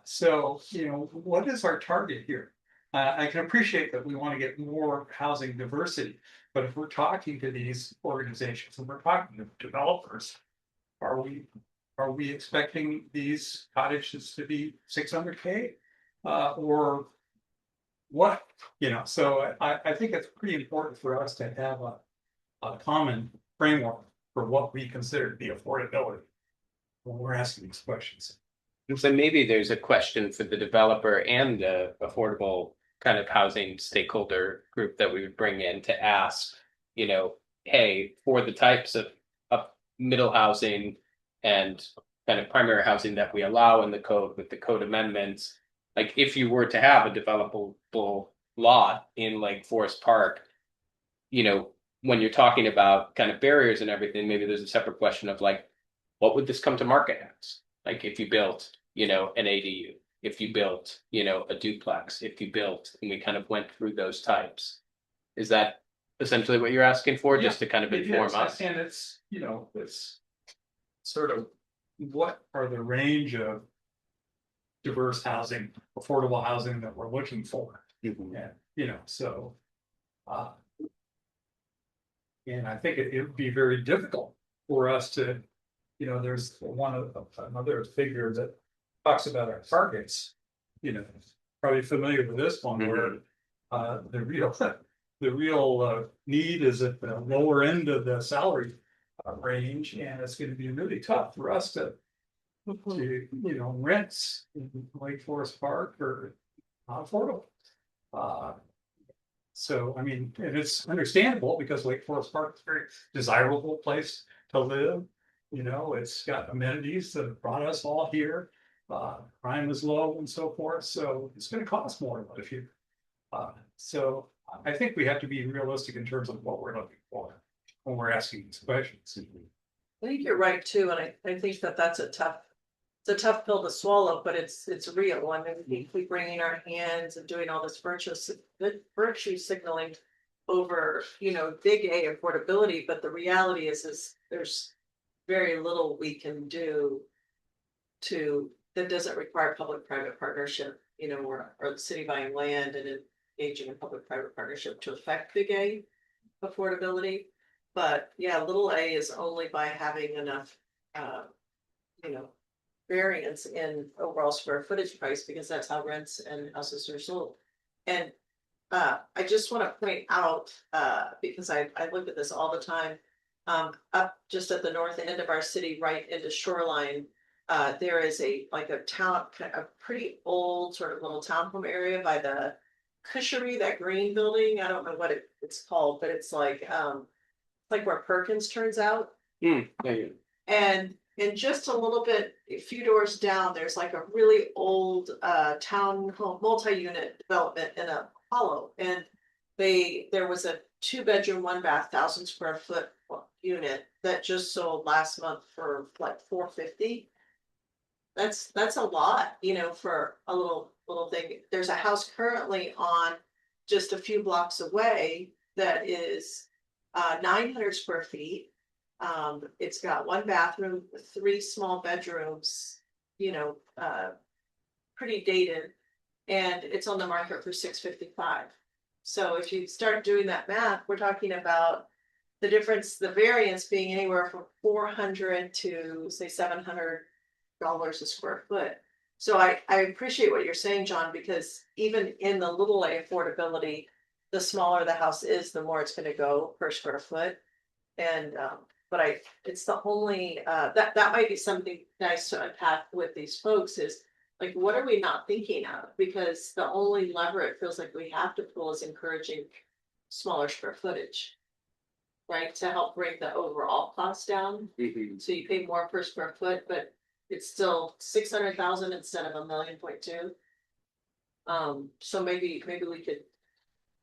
So, what is our target here? I can appreciate that we want to get more housing diversity, but if we're talking to these organizations and we're talking to developers, are we expecting these cottages to be 600K? Or what, so I think it's pretty important for us to have a common framework for what we consider to be affordability when we're asking these questions. And so maybe there's a question for the developer and the affordable kind of housing stakeholder group that we would bring in to ask, hey, for the types of middle housing and kind of primary housing that we allow in the code with the code amendments, like if you were to have a developable lot in like Forest Park, when you're talking about kind of barriers and everything, maybe there's a separate question of like, what would this come to market as? Like if you built, an ADU, if you built, a duplex, if you built, and we kind of went through those types. Is that essentially what you're asking for, just to kind of It inform is, us? and it's, it's sort of what are the range of diverse housing, affordable housing that we're looking for? And, so. And I think it would be very difficult for us to, there's another figure that talks about our targets, probably familiar with this one where the real need is at the lower end of the salary range, and it's going to be really tough for us to rents in Lake Forest Park are not affordable. So, I mean, and it's understandable because Lake Forest Park is a very desirable place to live. It's got amenities that have brought us all here. Crime is low and so forth. So it's going to cost more to live here. So I think we have to be realistic in terms of what we're looking for when we're asking these questions. I think you're right too, and I think that's it's a tough pill to swallow, but it's real. I mean, we bringing our hands and doing all this virtue signaling over, big A affordability, but the reality is there's very little we can do that doesn't require public-private partnership, or the city buying land and engaging in public-private partnership to affect big A affordability. But yeah, little a is only by having enough, variance in overall square footage price, because that's how rents and houses are sold. And I just want to point out, because I look at this all the time, up just at the north end of our city, right into Shoreline, there is a pretty old sort of little townhome area by the Cushery, that green building. I don't know what it's called, but it's like where Perkins turns out. And just a little bit, a few doors down, there's like a really old townhome multi-unit development in a hollow. And there was a 2-bedroom, 1-bath, 1,000 square foot unit that just sold last month for like $450. That's a lot, for a little thing. There's a house currently on just a few blocks away that is 900 square feet. It's got 1 bathroom, 3 small bedrooms, pretty dated, and it's on the market for $655. So if you start doing that math, we're talking about the difference, the variance being anywhere from $400 to say $700 a square foot. So I appreciate what you're saying, John, because even in the little a affordability, the smaller the house is, the more it's going to go per square foot. And but it's the only that might be something nice to unpack with these folks is like, what are we not thinking of? Because the only lever it feels like we have to pull is encouraging smaller square footage, right? To help bring the overall cost down. So you pay more per square foot, but it's still 600,000 instead of $1.2 million. So maybe we could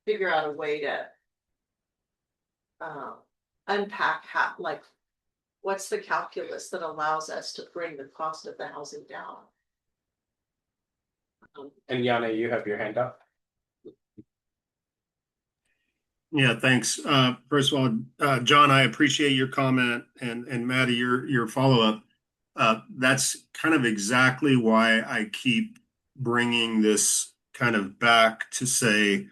figure out a way to unpack what's the calculus that allows us to bring the cost of the housing down. And Yana, you have your hand up. Yeah, thanks. First of all, John, I appreciate your comment, and Maddie, your follow-up. That's kind of exactly why I keep bringing this kind of back to say,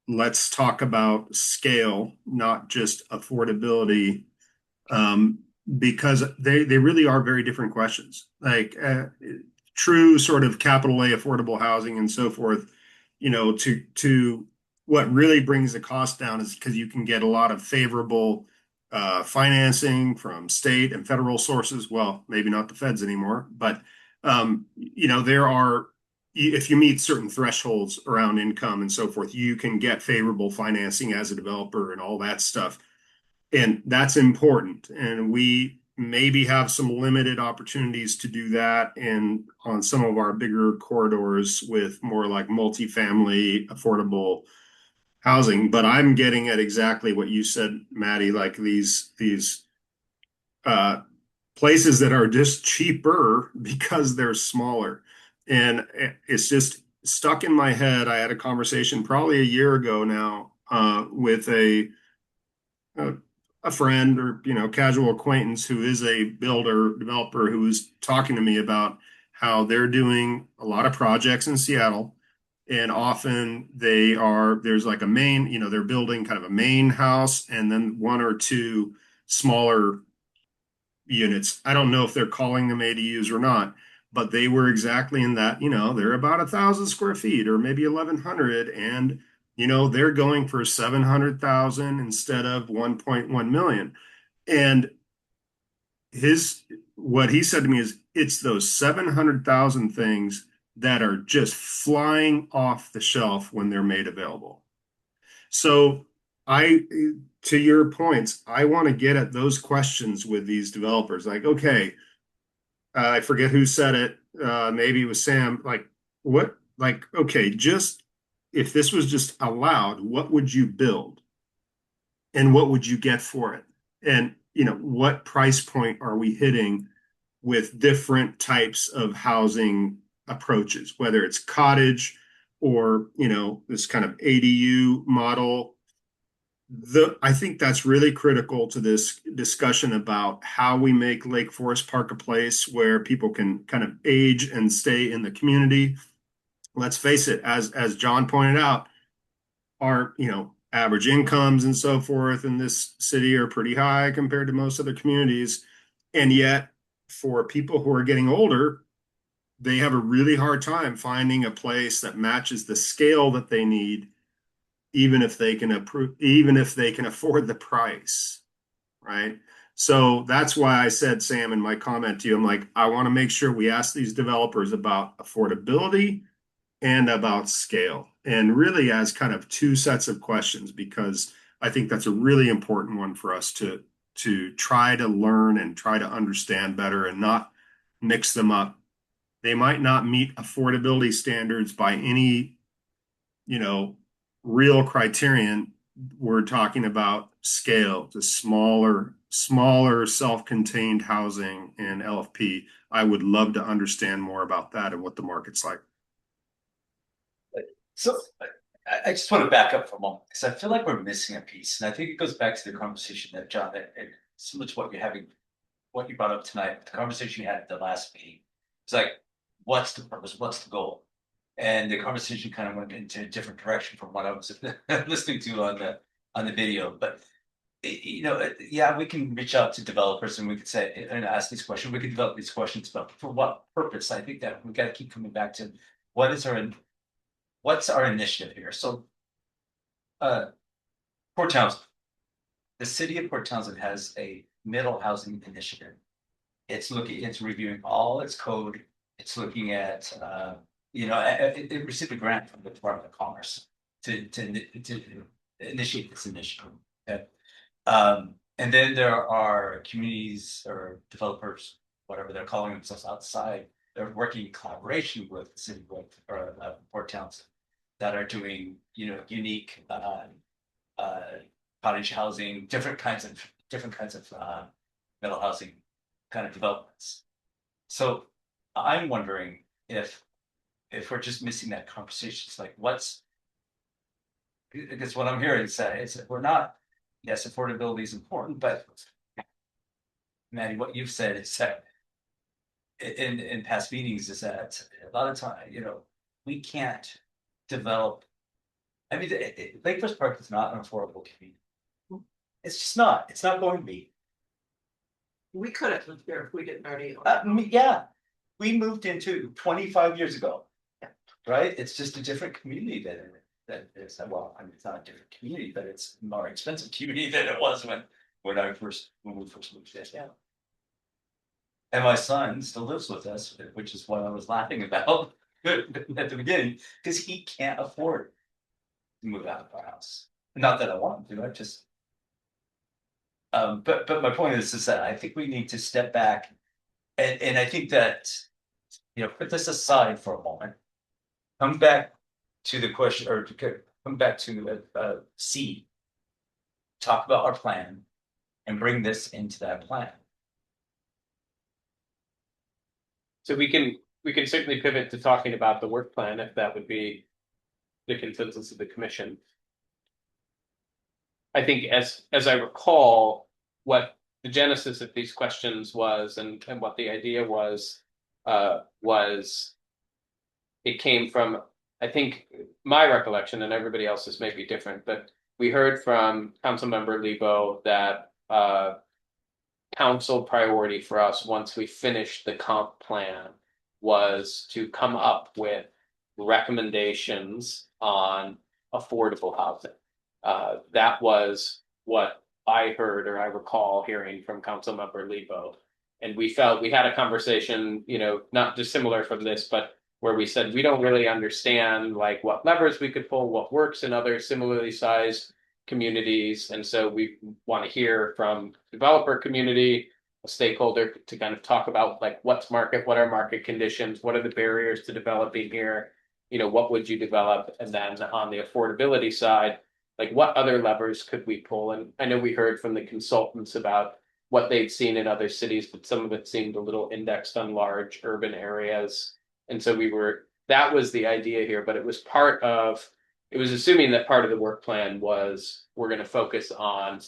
let's talk about scale, not just affordability, because they really are very different questions. Like true sort of capital A affordable housing and so forth, to what really brings the cost down is because you can get a lot of favorable financing from state and federal sources. Well, maybe not the feds anymore, but there are, if you meet certain thresholds around income and so forth, you can get favorable financing as a developer and all that stuff. And that's important. And we maybe have some limited opportunities to do that and on some of our bigger corridors with more like multifamily affordable housing. But I'm getting at exactly what you said, Maddie, like these uh, places that are just cheaper because they're smaller. And it's just stuck in my head. I had a conversation probably a year ago now with a a friend or casual acquaintance who is a builder developer who was talking to me about how they're doing a lot of projects in Seattle, and often there's like a main, they're building kind of a main house and then one or two smaller units. I don't know if they're calling them ADUs or not, but they were exactly in that, they're about 1,000 square feet or maybe 1,100, and they're going for 700,000 instead of 1.1 million. And what he said to me is it's those 700,000 things that are just flying off the shelf when they're made available. So I, to your points, I want to get at those questions with these developers. Like, okay, I forget who said it. Maybe it was Sam. Like, what? Like, okay, just if this was just allowed, what would you build, and what would you get for it? And what price point are we hitting with different types of housing approaches, whether it's cottage or this kind of ADU model. I think that's really critical to this discussion about how we make Lake Forest Park a place where people can kind of age and stay in the community. Let's face it, as John pointed out, our average incomes and so forth in this city are pretty high compared to most other communities. And yet, for people who are getting older, they have a really hard time finding a place that matches the scale that they need, even if they can afford the price, right? So that's why I said, Sam, in my comment to you, I'm like, I want to make sure we ask these developers about affordability and about scale, and really as kind of two sets of questions, because I think that's a really important one for us to try to learn and try to understand better and not mix them up. They might not meet affordability standards by any, real criterion. We're talking about scale, the smaller self-contained housing and LFP. I would love to understand more about that and what the market's like. So I just want to back up for a moment because I feel like we're missing a piece, and I think it goes back to the conversation that John, and similar to what you brought up tonight, the conversation you had at the last meeting. It's like, what's the purpose? What's the goal? And the conversation kind of went into a different direction from what I was listening to on the video. But yeah, we can reach out to developers and we could say and ask these questions. We could develop these questions, but for what purpose? I think that we got to keep coming back to what's our initiative here. So, Port Townsend, the city of Port Townsend has a middle housing initiative. It's reviewing all its code. It's looking at, it received a grant from the Department of Commerce to initiate this initiative. Okay. And then there are communities or developers, whatever they're calling themselves outside, they're working in collaboration with the city or Port Townsend that are doing, unique cottage housing, different kinds of middle housing kind of developments. So I'm wondering if we're just missing that conversation. It's like, because what I'm hearing is that we're not, yes, affordability is important, but Maddie, what you've said is that in past meetings is that a lot of time, we can't develop. I mean, Lake Forest Park is not an affordable community. It's just not, it's not going to be. We could have lived there if we didn't already. own I it. mean, yeah, we moved into 25 years ago. Right, it's just a different community that is, well, I mean, it's not a different community, but it's a more expensive community than it was when we first moved there, yeah. And my son still lives with us, which is what I was laughing about at the beginning, because he can't afford to move out of our house. Not that I want him to, I just. But my point is that I think we need to step back, and I think that, you know, put this aside for a moment. Come back to the question, or to come back to C. Talk about our plan and bring this into that plan. So we can certainly pivot to talking about the work plan if that would be the consensus of the commission. I think as I recall, what the genesis of these questions was and what the idea was it came from, I think my recollection, and everybody else's may be different, but we heard from Councilmember Lebo that council priority for us once we finished the comp plan was to come up with recommendations on affordable housing. That was what I heard, or I recall hearing from Councilmember Lebo. And we felt we had a conversation, you know, not dissimilar from this, but where we said we don't really understand like what levers we could pull, what works in other similarly sized communities. And so we want to hear from developer community, a stakeholder, to kind of talk about like what's market, what are market conditions, what are the barriers to developing here, you know, what would you develop? And then on the affordability side, like what other levers could we pull? And I know we heard from the consultants about what they'd seen in other cities, but some of it seemed a little indexed on large urban areas. And so that was the idea here, but it was assuming that part of the work plan was we're going to focus on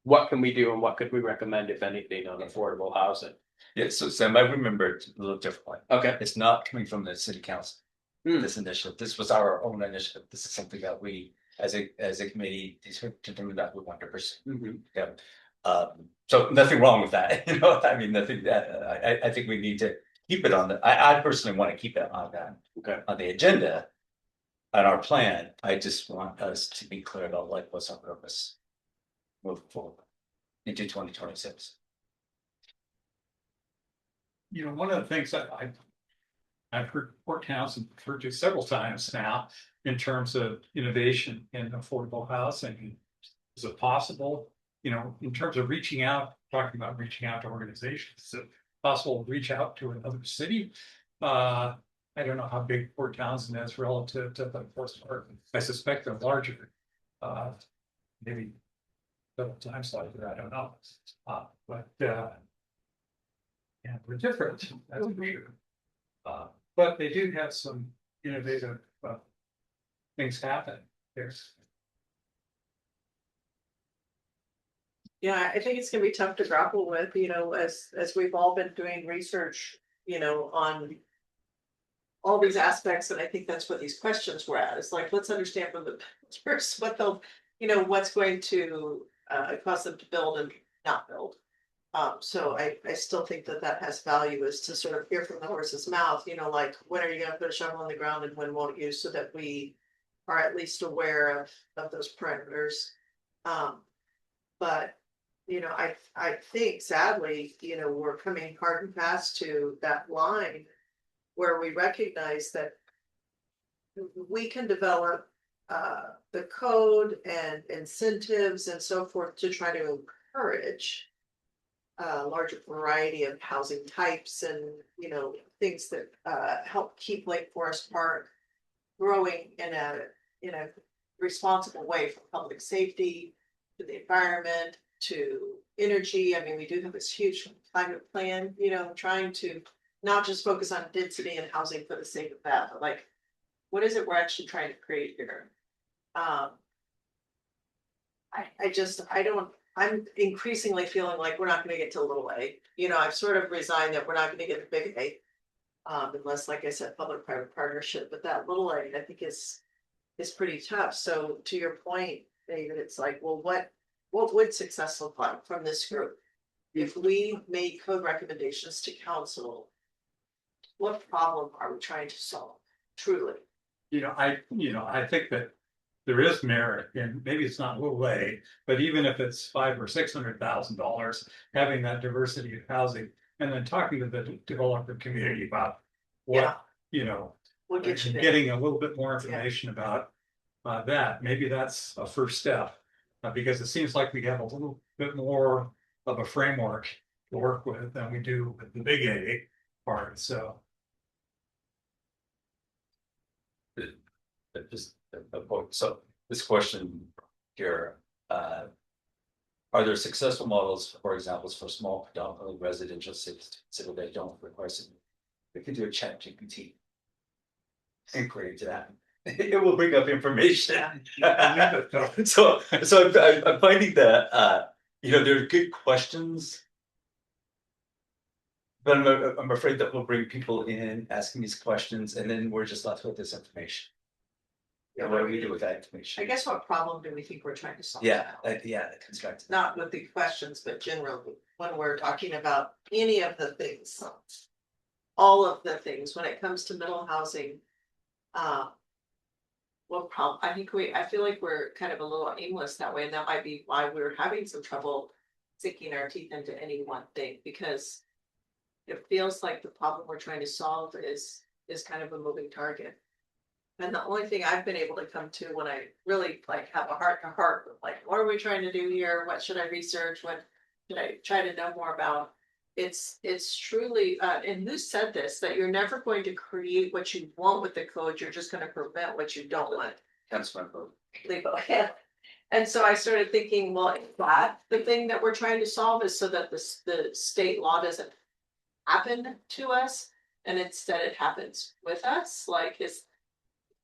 what can we do and what could we recommend, if anything, on affordable housing. Yeah, so Sam, I remember it a little differently. Okay. It's not coming from the city council, this initiative. This was our own initiative. This is something that we, as a committee, determined that we want to pursue. Yeah. So nothing wrong with that. You know, I mean, nothing that I think we need to keep it on I personally want to keep it on that. Okay. On the agenda, on our plan. I just want us to be clear about like what's our purpose moving forward into 2026. You know, one of the things that I've heard Port Townsend referred to several times now in terms of innovation in affordable housing. Is it possible, you know, in terms of talking about reaching out to organizations, is it possible to reach out to another city? I don't know how big Port Townsend is relative to the Forest Park. I suspect they're larger. Maybe several times larger, I don't know. But yeah, we're different, that's for sure. But they do have some innovative things happen. Yeah, I think it's gonna be tough to grapple with, you know, as we've all been doing research, you know, on all these aspects, and I think that's what these questions were at. It's like, let's understand from the builders what they'll, you know, what's going to cause them to build and not build. So I still think that has value, is to sort of hear from the horse's mouth, you know, like when are you gonna put a shovel on the ground and when won't you, so that we are at least aware of those parameters. But you know, I think sadly, you know, we're coming hard and fast to that line where we recognize that we can develop the code and incentives and so forth to try to encourage a larger variety of housing types and, you know, things that help keep Lake Forest Park growing in a responsible way for public safety, to the environment, to energy. I mean, we do have this huge climate plan, you know, trying to not just focus on density and housing for the sake of that, but like, what is it we're actually trying to create here? I'm increasingly feeling like we're not gonna get to little A. You know, I've sort of resigned that we're not gonna get to big A. Unless, like I said, public-private partnership, but that little light, I think is pretty tough. So to your point, David, it's like, well, what would success look like from this group? If we made code recommendations to council, what problem are we trying to solve, truly? I think that there is merit in, maybe it's not Little A, but even if it's $500,000 or $600,000, having that diversity of housing, and then talking to the developer community about what, We'll get you there. getting a little bit more information about that. Maybe that's a first step, because it seems like we have a little bit more of a framework to work with than we do with the big A part. So. Just a point. So this question here, are there successful models, for examples, for small predominantly residential cities so that don't require some? We could do a chat GPT inquiry to that. It will bring up information. So I'm finding that there are good questions, but I'm afraid that we'll bring people in asking these questions, and then we're just left with this information. And what do we do with that information? I guess what problem do we think we're trying to solve? Yeah, the construct. Not with the questions, but generally, when we're talking about any of the things. All of the things, when it comes to middle housing. What problem, I feel like we're kind of a little aimless that way, and that might be why we're having some trouble sinking our teeth into any one thing, because. It feels like the problem we're trying to solve is kind of a moving target. And the only thing I've been able to come to when I really like have a heart to heart with like, what are we trying to do here? What should I research? What should I try to know more about? It's truly, and who said this, that you're never going to create what you want with the code, you're just going to prevent what you don't want. That's my vote. Yeah. And so I started thinking, well, is that the thing that we're trying to solve, is so that the state law doesn't happen to us, and instead it happens with us. Like, I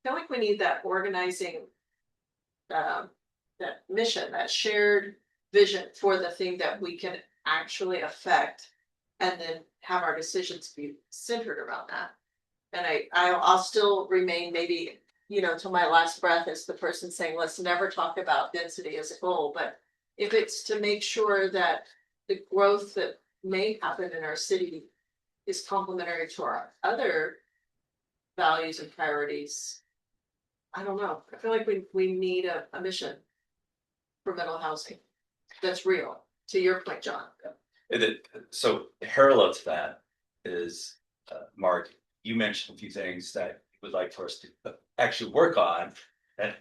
feel like we need that organizing, that mission, that shared vision for the thing that we can actually affect, and then have our decisions be centered around that. And I'll still remain, maybe, till my last breath, as the person saying, let's never talk about density as a goal, but if it's to make sure that the growth that may happen in our city is complementary to our other values and priorities. I don't know. I feel like we need a mission for mental housing that's real. To your point, John. So parallel to that is, Mark, you mentioned a few things that you would like for us to actually work on and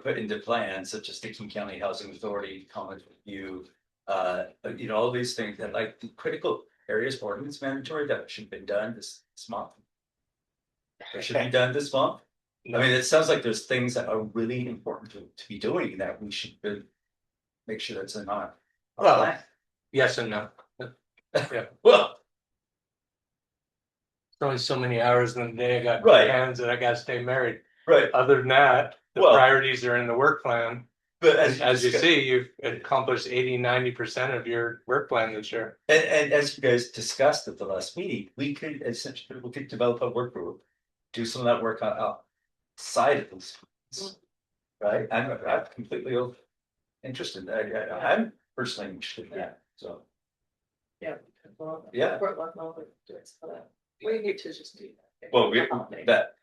put into plans, such as the King County Housing Authority comment review, all these things that, like, the critical areas ordinance mandatory that should have been done this month. It should be done this month. I mean, it sounds like there's things that are really important to be doing that we should make sure that's in our plan. Yes and no. Yeah. Well, Only so many hours in the day. I got Right. hands and I gotta stay married. right. Other than that, the Well- priorities are in the work plan. But As you see, you've accomplished 80-90% of your work plan this year. And as you guys discussed at the last meeting, we could develop a work group, do some of that work outside of these. Right, I'm completely interested. I'm personally interested in that. So Yeah. Yeah. We need to just do that. well, that.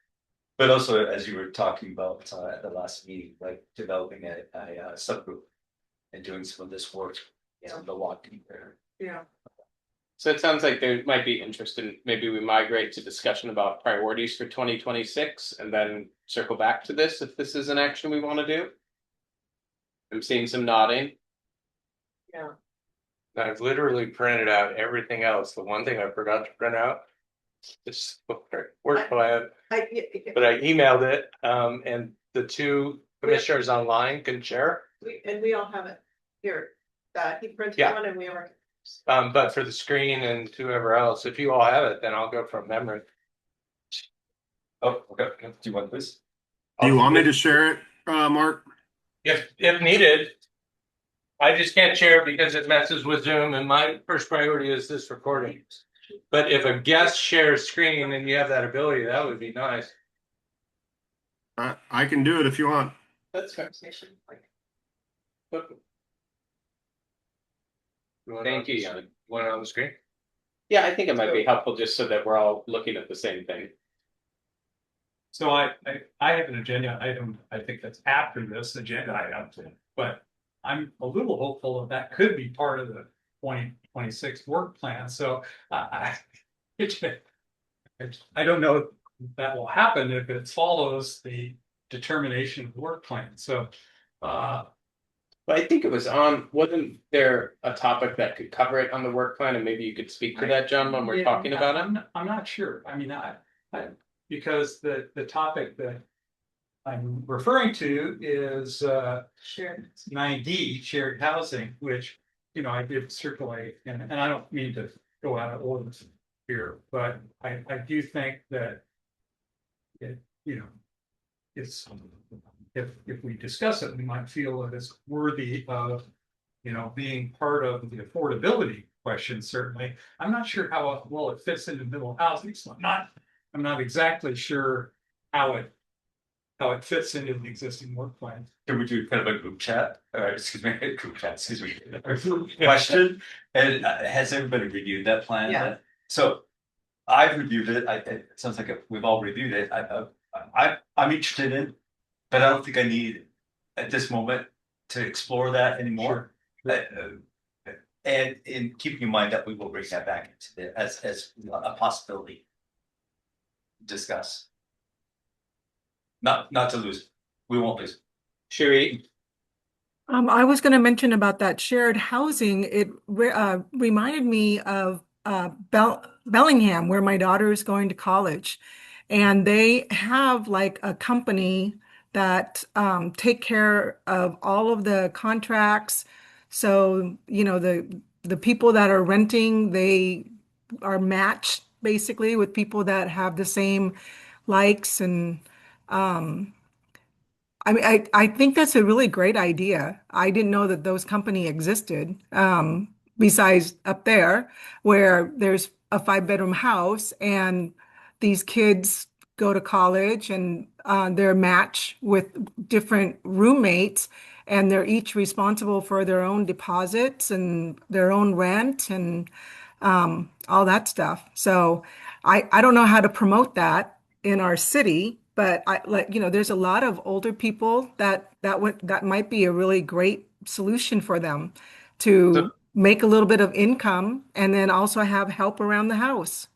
But also, as you were talking about at the last meeting, like developing a subgroup and doing some of this work, the walking there. Yeah. So it sounds like there might be interest in, maybe we migrate to discussion about priorities for 2026 and then circle back to this if this is an action we want to do. I'm seeing some nodding. Yeah. I've literally printed out everything else. The one thing I forgot to print out is work plan, but I emailed it, and the two commissioners online can share. We all have it here. He printed Yeah. one and we are. But for the screen and whoever else, if you all have it, then I'll go from memory. Oh, okay. Do you want this? Do you want me to share it, Mark? If needed. I just can't share it because it messes with Zoom, and my first priority is this recording. But if a guest shares screen and you have that ability, that would be nice. I can do it if you want. That's fair. You want Thank it on- you, Yannick. Want it on the screen? Yeah, I think it might be helpful just so that we're all looking at the same thing. So I have an agenda item, I think that's after this agenda item, but I'm a little hopeful that that could be part of the 2026 work plan, so I don't know if that will happen if it follows the determination of the work plan, so But I think it was on, wasn't there a topic that could cover it on the work plan, and maybe you could speak to that, John, when we're yeah, talking about it? I'm not sure, I mean, I because the topic that I'm referring to is Sure. 9D, shared housing, which, you know, I did circulate, and I don't mean to go out of order here, but I do think that it, you know, it's, if we discuss it, we might feel that it's worthy of, you know, being part of the affordability question, certainly. I'm not sure how well it fits into middle housing, so I'm not exactly sure how it fits into the existing work plan. Can we do kind of a group chat, or excuse me, a group chat, excuse me, question? And has everybody reviewed that plan? Yeah. So I've reviewed it, it sounds like we've all reviewed it, I'm interested in, but I don't think I need at this moment to explore that anymore. And in keeping in mind that we will bring that back into the, as a possibility. Discuss. Not to lose, we won't lose. Sherry, I was going to mention about that shared housing. It reminded me of Bellingham, where my daughter is going to college, and they have like a company that take care of all of the contracts. So, you know, the people that are renting, they are matched basically with people that have the same likes and I mean, I think that's a really great idea. I didn't know that those company existed. Besides up there, where there's a 5-bedroom house and these kids go to college and they're matched with different roommates, and they're each responsible for their own deposits and their own rent and all that stuff. So I don't know how to promote that in our city, but I like, you know, there's a lot of older people that might be a really great solution for them to make a little bit of income and then also have help around the house.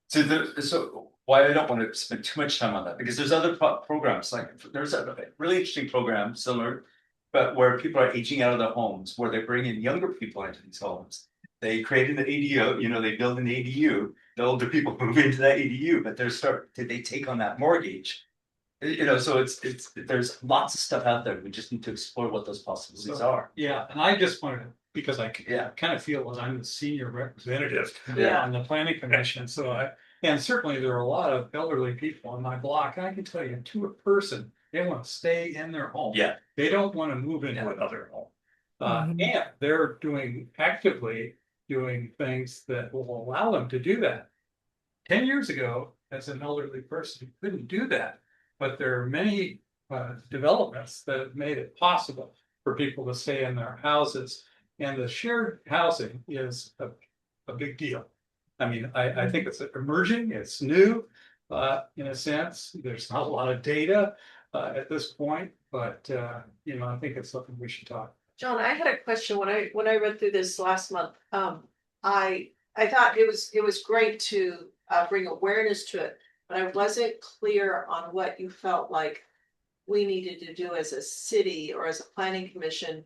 So why I don't want to spend too much time on that, because there's other programs, like there's a really interesting program similar, but where people are aging out of their homes, where they bring in younger people into these homes. They create an ADU, you know, they build an ADU, the older people move into that ADU, but they take on that mortgage. You know, so it's there's lots of stuff out there. We just need to explore what those possibilities are. Yeah, and I just wanted to, because I Yeah. kind of feel that I'm the senior representative Yeah. on the planning commission, and certainly there are a lot of elderly people on my block, and I can tell you, to a person, they want to stay in their home. Yeah. They don't want to move into another home. Mhm. And they're actively doing things that will allow them to do that. 10 years ago, as an elderly person, you couldn't do that. But there are many developments that have made it possible for people to stay in their houses. And the shared housing is a big deal. I mean, I think it's emerging, it's new, in a sense. There's not a lot of data at this point, but you know, I think it's something we should talk. John, I had a question when I read through this last month. I thought it was great to bring awareness to it, but I wasn't clear on what you felt like we needed to do as a city or as a planning commission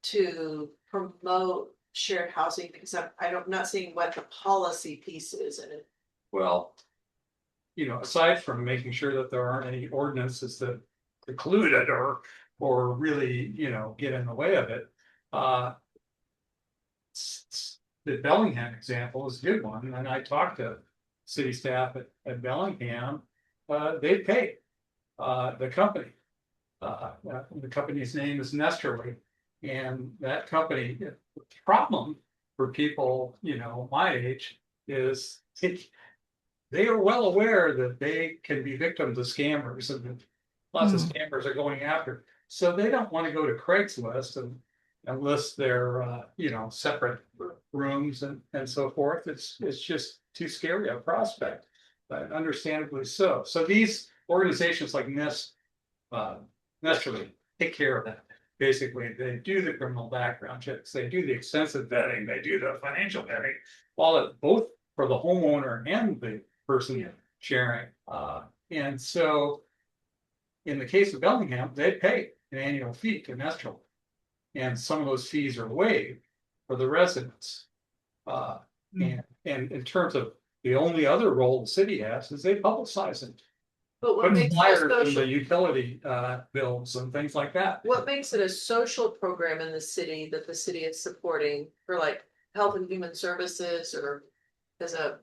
to promote shared housing, because I'm not seeing what the policy piece is in it. Well, you know, aside from making sure that there aren't any ordinances that preclude it or really, you know, get in the way of it. The Bellingham example is a good one, and I talked to city staff at Bellingham. They pay the company. The company's name is Nesterly, and that company, the problem for people, you know, my age, is they are well aware that they can be victims of scammers and that lots of scammers are going after. So they don't want to go to Craigslist and list their, separate rooms and so forth. It's just too scary a prospect, but understandably so. So these organizations like Nesterly take care of that. Basically, they do the criminal background checks, they do the extensive vetting, they do the financial vetting, both for the homeowner and the person sharing. And so in the case of Bellingham, they pay an annual fee to Nesterly. And some of those fees are waived for the residents. And in terms of the only other role the city has is they publicize it. But what Put makes it a flyers in the social, utility bills and things like that. what makes it a social program in the city that the city is supporting for like health and human services or as a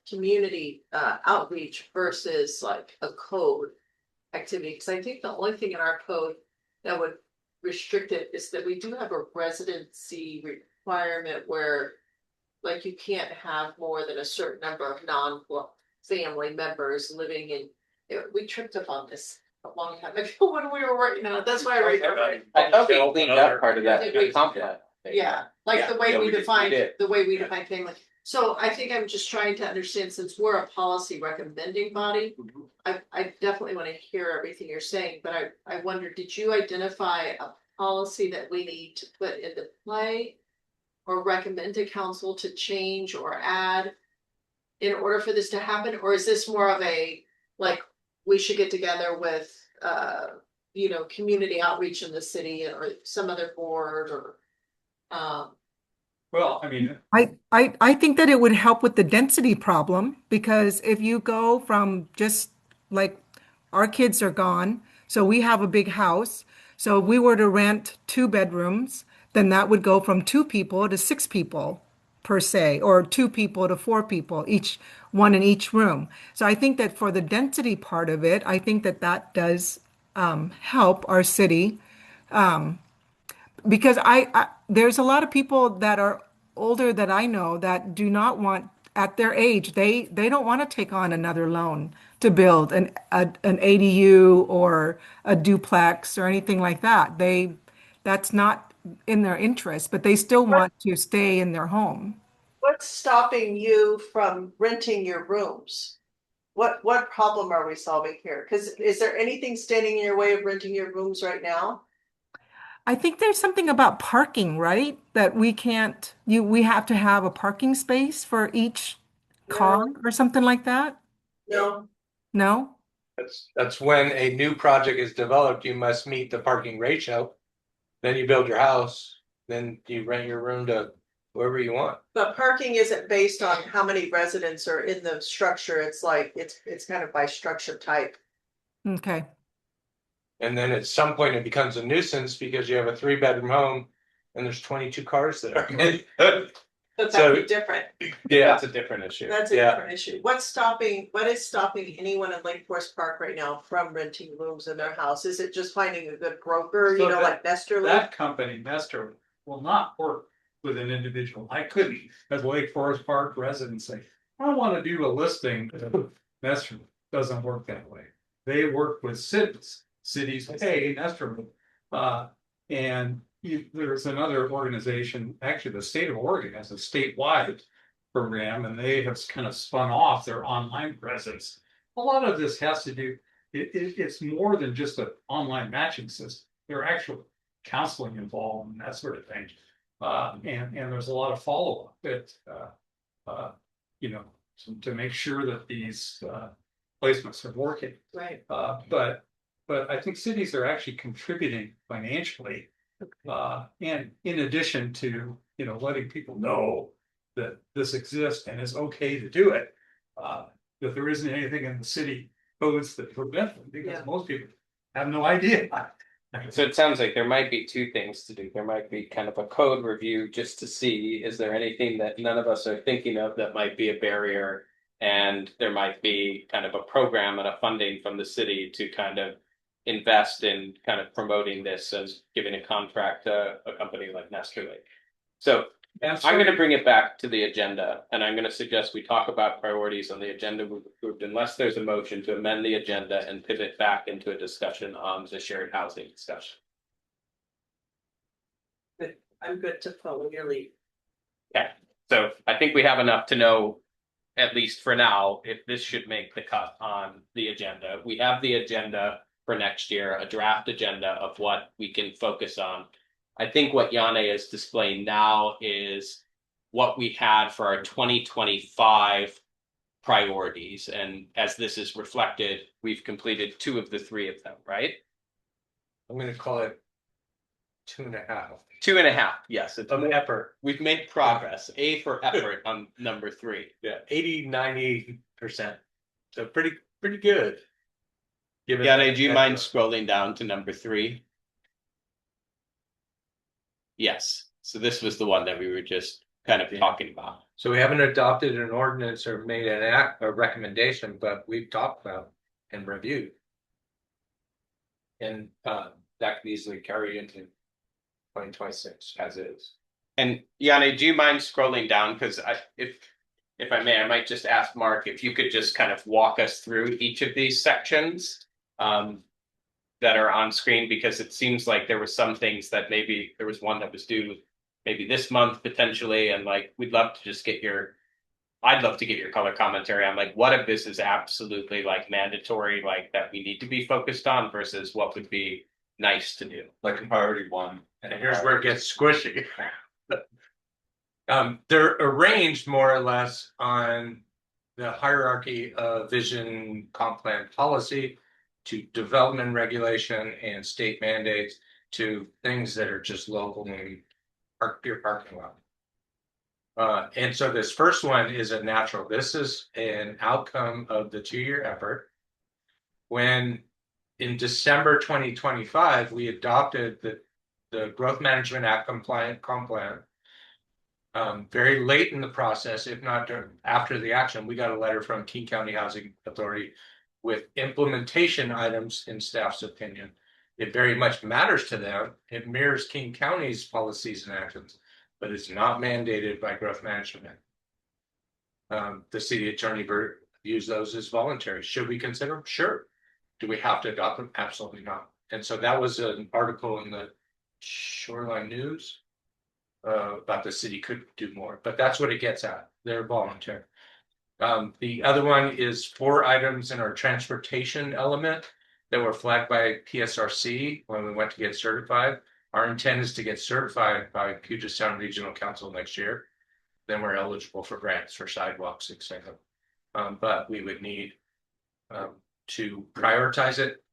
community outreach versus like a code activity? Because I think the only thing in our code that would restrict it is that we do have a residency requirement where like you can't have more than a certain number of non-family members living in, we tripped up on this a long time ago when we were working on it. That's why I remember it. I thought we cleaned up part of that. Did we? Complement. Yeah, like the way Yeah, we we did. define, We did. the way we define family. So I think I'm just trying to understand, since we're a policy recommending body, I definitely want to hear everything you're saying, but I wonder, did you identify a policy that we need to put into play? Or recommend to council to change or add in order for this to happen? Or is this more of a, like, we should get together with, community outreach in the city or some other board or, Well, I mean, I think that it would help with the density problem because if you go from just like our kids are gone, so we have a big house. So if we were to rent 2 bedrooms, then that would go from 2 people to 6 people per se, or 2 people to 4 people, each one in each room. So I think that for the density part of it, I think that that does help our city. Because there's a lot of people that are older that I know that do not want, at their age, they don't want to take on another loan to build an ADU or a duplex or anything like that. That's not in their interest, but they still want to stay in their home. what's stopping you from renting your rooms? What problem are we solving here? Because is there anything standing in your way of renting your rooms right now? I think there's something about parking, right? That we have to have a parking space for each car or something like that? No. No? That's when a new project is developed, you must meet the parking ratio. Then you build your house, then you rent your room to whoever you want. But parking isn't based on how many residents are in the structure. It's like, it's kind of by structure type. Okay. And then at some point it becomes a nuisance because you have a 3-bedroom home and there's 22 cars there. But So- that'd be different. Yeah, That's a different issue. That's a Yeah. different issue. What is stopping anyone in Lake Forest Park right now from renting rooms in their house? Is it just finding a good broker, So like Nesterly? that company, Nestor, will not work with an individual. I couldn't, as a Lake Forest Park resident, say, I want to do a listing. Nestor doesn't work that way. They work with cities. Cities pay Nestor. And there's another organization, actually the state of Oregon has a statewide program and they have kind of spun off their online presence. A lot of this has to do, it's more than just an online matching system. There are actual counseling involved and that sort of thing. And there's a lot of follow-up that, to make sure that these placements are working. Right. But I think cities are actually contributing financially. And in addition to, letting people know that this exists and it's okay to do it, that there isn't anything in the city codes that prevent them, because most people have no idea. So it sounds like there might be 2 things to do. There might be kind of a code review just to see, is there anything that none of us are thinking of that might be a barrier? And there might be kind of a program and a funding from the city to kind of invest in kind of promoting this as giving a contract to a company like Nesterly. So I'm gonna bring it back to the agenda, and I'm gonna suggest we talk about priorities on the agenda we've approved, unless there's a motion to amend the agenda and pivot back into a discussion on the shared housing discussion. I'm good to follow your lead. So I think we have enough to know, at least for now, if this should make the cut on the agenda. We have the agenda for next year, a draft agenda of what we can focus on. I think what Yane is displaying now is what we had for our 2025 priorities. And as this is reflected, we've completed 2 of the 3 of them, right? I'm gonna call it 2.5. 2.5, yes. It's Of effort. we've made progress. A for effort on number 3. Yeah, 80-90%. So pretty good. Given Yane, do you that- mind scrolling down to number 3? Yes. So this was the one that we were just kind of talking about. So we haven't adopted an ordinance or made a recommendation, but we've talked about and reviewed. And that could easily carry into 2026 as is. And Yane, do you mind scrolling down? Because if I may, I might just ask Mark if you could just kind of walk us through each of these sections that are on screen, because it seems like there were some things that maybe there was one that was due maybe this month potentially, and like we'd love to just get I'd love to get your color commentary on like what of this is absolutely like mandatory, like that we need to be focused on versus what would be nice to do. Like priority 1. And here's where it gets squishy. They're arranged more or less on the hierarchy of vision comp plan policy to development regulation and state mandates to things that are just local and your parking lot. And so this first one is a natural. This is an outcome of the 2-year effort. When in December 2025, we adopted the Growth Management Act compliant comp plan. Very late in the process, if not after the action, we got a letter from King County Housing Authority with implementation items in staff's opinion. It very much matters to them. It mirrors King County's policies and actions, but it's not mandated by Growth Management. The city attorney views those as voluntary. Should we consider them? Sure. Do we have to adopt them? Absolutely not. And so that was an article in the Shoreline News about the city could do more, but that's what it gets at. They're voluntary. The other one is 4 items in our transportation element that were flagged by PSRC when we went to get certified. Our intent is to get certified by Puget Sound Regional Council next year. Then we're eligible for grants for sidewalks, etc. But we would need to prioritize it,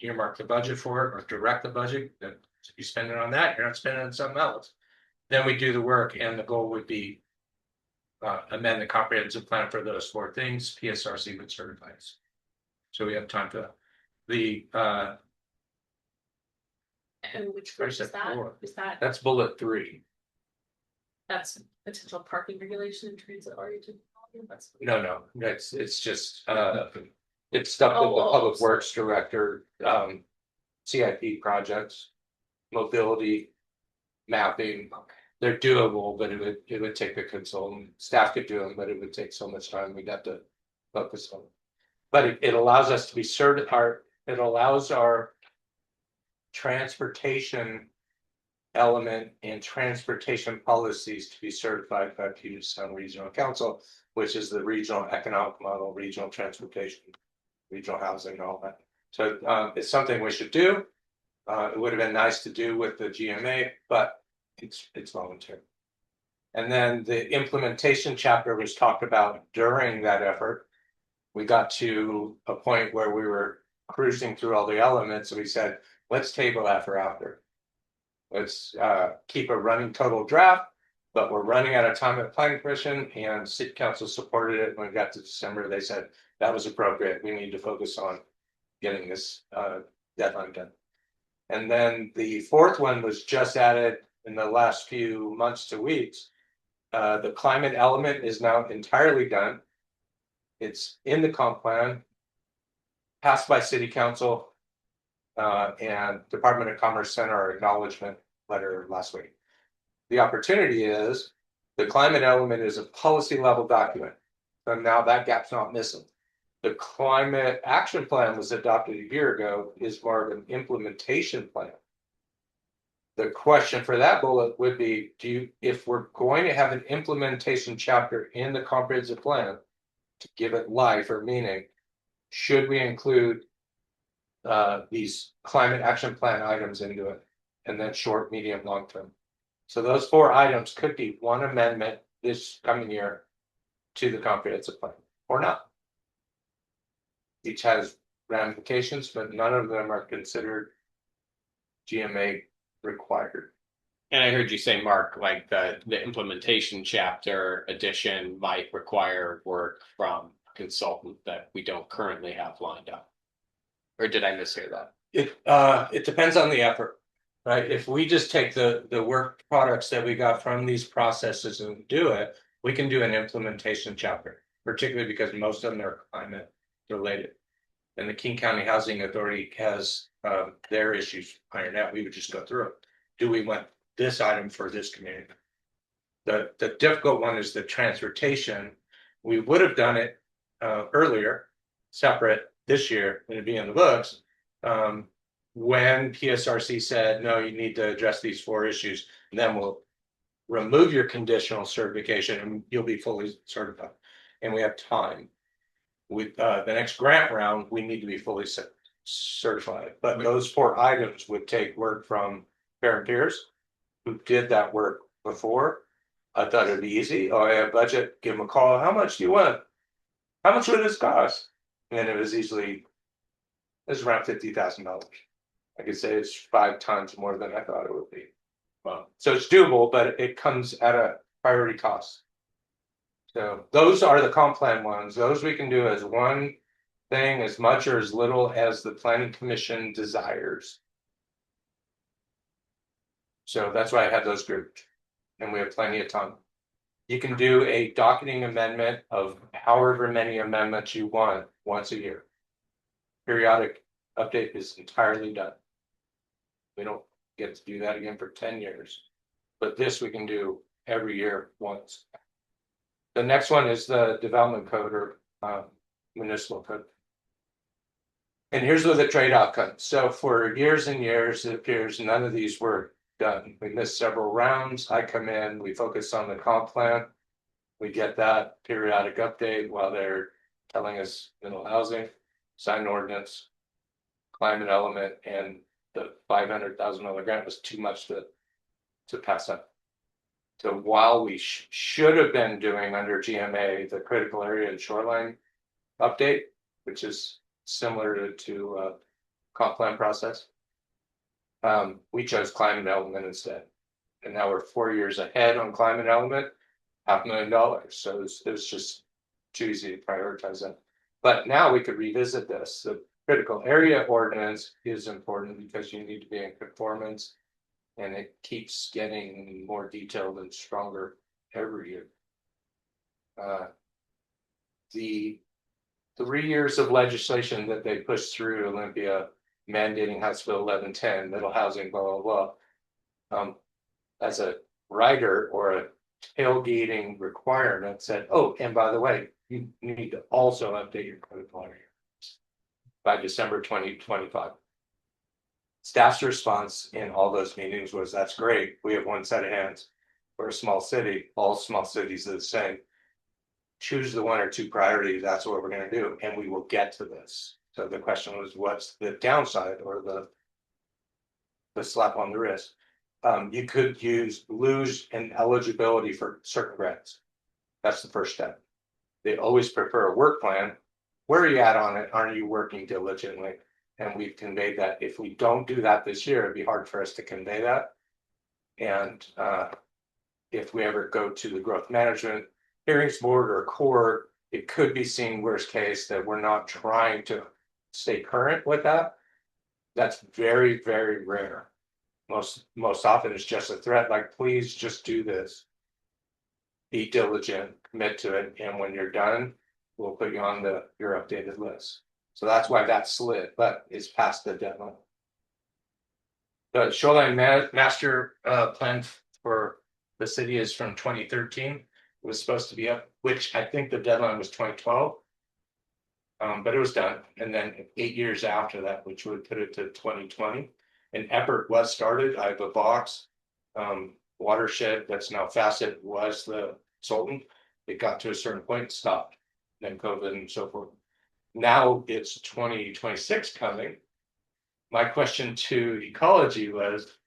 earmark the budget for it, or direct the budget. That you spend it on that, you're not spending it on something else. Then we do the work, and the goal would be amend the comprehensive plan for those 4 things. PSRC would certify us. So we have time for that. And which group is that? Is that That's bullet 3. that's potential parking regulation and transit oriented? That's No, it's just it's stuff that the public works director, CIP projects, mobility, mapping. They're doable, but it would take a consultant. Staff could do them, but it would take so much time. We'd have to focus on it. But it allows us to be certified. It allows our transportation element and transportation policies to be certified by Puget Sound Regional Council, which is the regional economic model, regional transportation, regional housing, all that. So it's something we should do. It would have been nice to do with the GMA, but it's voluntary. And then the implementation chapter was talked about during that effort. We got to a point where we were cruising through all the elements, and we said, let's table that for after. Let's keep a running total draft, but we're running out of time at planning commission, and city council supported it. When we got to December, they said that was appropriate. We need to focus on getting this deadline done. And then the 4th one was just added in the last few months to weeks. The climate element is now entirely done. It's in the comp plan, passed by city council, and Department of Commerce sent our acknowledgement letter last week. The opportunity is the climate element is a policy level document. So now that gap's not missing. The climate action plan was adopted a year ago, is more of an implementation plan. The question for that bullet would be, if we're going to have an implementation chapter in the comprehensive plan to give it life or meaning, should we include these climate action plan items into it? And then short, medium, long term. So those 4 items could be one amendment this coming year to the comprehensive plan or not. Each has ramifications, but none of them are considered GMA required. And I heard you say, Mark, like the implementation chapter addition might require work from a consultant that we don't currently have lined up. Or did I mishear that? It depends on the effort, right? If we just take the work products that we got from these processes and do it, we can do an implementation chapter, particularly because most of them are climate related. And the King County Housing Authority has their issues ironed out. We would just go through it. Do we want this item for this community? The difficult one is the transportation. We would have done it earlier, separate this year, and it'd be in the books. When PSRC said, no, you need to address these 4 issues, and then we'll remove your conditional certification and you'll be fully certified. And we have time. With the next grant round, we need to be fully certified. But those 4 items would take work from parent peers who did that work before. I thought it'd be easy. Oh, I have budget, give them a call. How much do you want? How much would this cost? And it was around $50,000. I could say it's 5 times more than I thought it would be. Well, so it's doable, but it comes at a priority cost. So those are the comp plan ones. Those we can do as one thing, as much or as little as the planning commission desires. So that's why I had those grouped, and we have plenty of time. You can do a docketing amendment of however many amendments you want once a year. Periodic update is entirely done. We don't get to do that again for 10 years, but this we can do every year once. The next one is the development code or municipal code. And here's where the trade-off comes. So for years and years, it appears none of these were done. We missed several rounds. I come in, we focus on the comp plan. We get that periodic update while they're telling us middle housing, sign ordinance, climate element, and the $500,000 grant was too much to pass up. So while we should have been doing under GMA the critical area and shoreline update, which is similar to comp plan process, we chose climate element instead. And now we're 4 years ahead on climate element, $500,000. So it was just too easy to prioritize it. But now we could revisit this. The critical area ordinance is important because you need to be in conformance, and it keeps getting more detailed and stronger every year. The 3 years of legislation that they pushed through Olympia, mandating House Bill 1110, middle housing, blah, blah, blah. As a writer or a tailgating requirement said, oh, and by the way, you need to also update your critical area by December 2025. Staff's response in all those meetings was, that's great. We have one set of hands. We're a small city. All small cities are the same. Choose the 1 or 2 priorities. That's what we're going to do. And we will get to this. So the question was, what's the downside or the slap on the wrist? You could lose an eligibility for certain grants. That's the first step. They always prefer a work plan. Where are you at on it? Aren't you working diligently? And we've conveyed that. If we don't do that this year, it'd be hard for us to convey that. And if we ever go to the growth management hearings board or court, it could be seen worst case that we're not trying to stay current with that. That's very, very rare. Most often it's just a threat, like, please just do this. Be diligent, commit to it, and when you're done, we'll put you on your updated list. So that's why that slid, but it's past the deadline. The shoreline master plan for The city is from 2013. It was supposed to be up, which I think the deadline was 2012. But it was done, and then 8 years after that, which would put it to 2020. An effort was started. I have a box. Watershed, that's now Facet, was the consultant. It got to a certain point, stopped, then COVID and so forth. Now it's 2026 coming. My question to ecology was,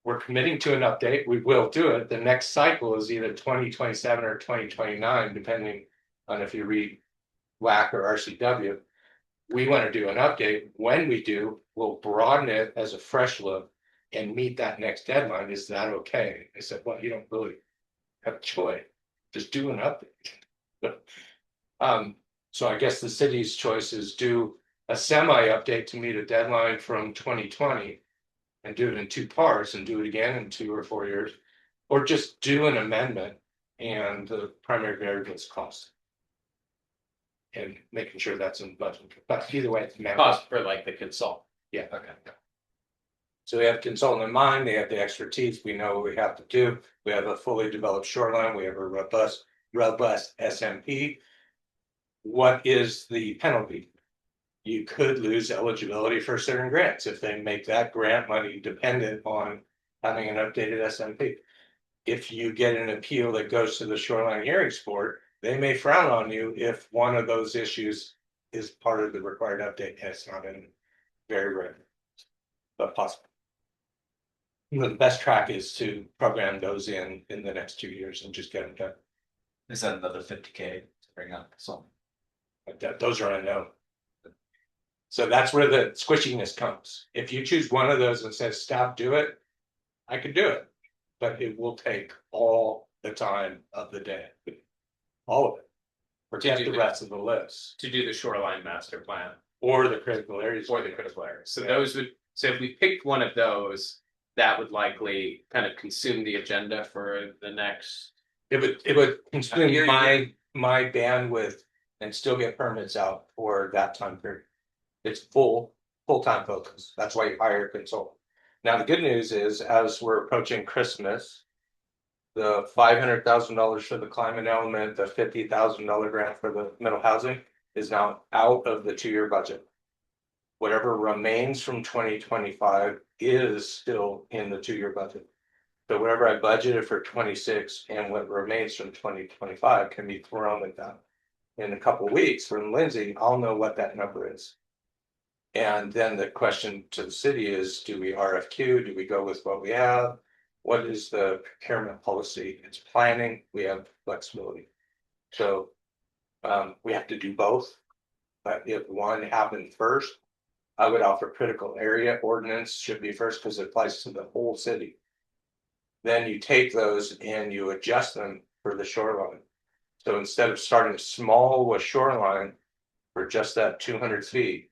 we're committing to an update. We will do it. The next cycle is either 2027 or 2029, depending on if you read WAC or RCW. We want to do an update. When we do, we'll broaden it as a fresh look and meet that next deadline. Is that okay? I said, well, you don't really have a choice. Just do an update. So I guess the city's choice is do a semi-update to meet a deadline from 2020 and do it in 2 parts and do it again in 2 or 4 years, or just do an amendment and the primary variable is cost. And making sure that's in the budget, but either way, it's Cost for like the consult. Yeah. Okay. So we have consultant in mind, they have the expertise, we know what we have to do. We have a fully developed shoreline, we have a robust SMP. What is the penalty? You could lose eligibility for certain grants if they make that grant money dependent on having an updated SMP. If you get an appeal that goes to the Shoreline Hearings Board, they may frown on you if one of those issues is part of the required update, and it's not in. Very rare, but possible. The best track is to program those in the next 2 years and just get them done. Is that another 50K to bring up? So But those are unknown. So that's where the squishiness comes. If you choose one of those and says, stop, do it, I could do it. But it will take all the time of the day. All of it. Forget the rest of the list. To do the shoreline master plan Or the critical areas. or the critical areas. So Yeah. those would, so if we picked one of those, that would likely kind of consume the agenda for the next. It would consume Year. my bandwidth and still get permits out for that time period. It's full-time focus. That's why you hire a consultant. Now, the good news is, as we're approaching Christmas, the $500,000 for the climate element, the $50,000 grant for the middle housing is now out of the 2-year budget. Whatever remains from 2025 is still in the 2-year budget. So whatever I budgeted for 26 and what remains from 2025 can be thrown at that. In a couple of weeks from Lindsay, I'll know what that number is. And then the question to the city is, do we RFQ? Do we go with what we have? What is the procurement policy? It's planning, we have flexibility. So we have to do both. But if one happened first, I would offer critical area ordinance should be first because it applies to the whole city. Then you take those and you adjust them for the shoreline. So instead of starting small with shoreline for just that 200 feet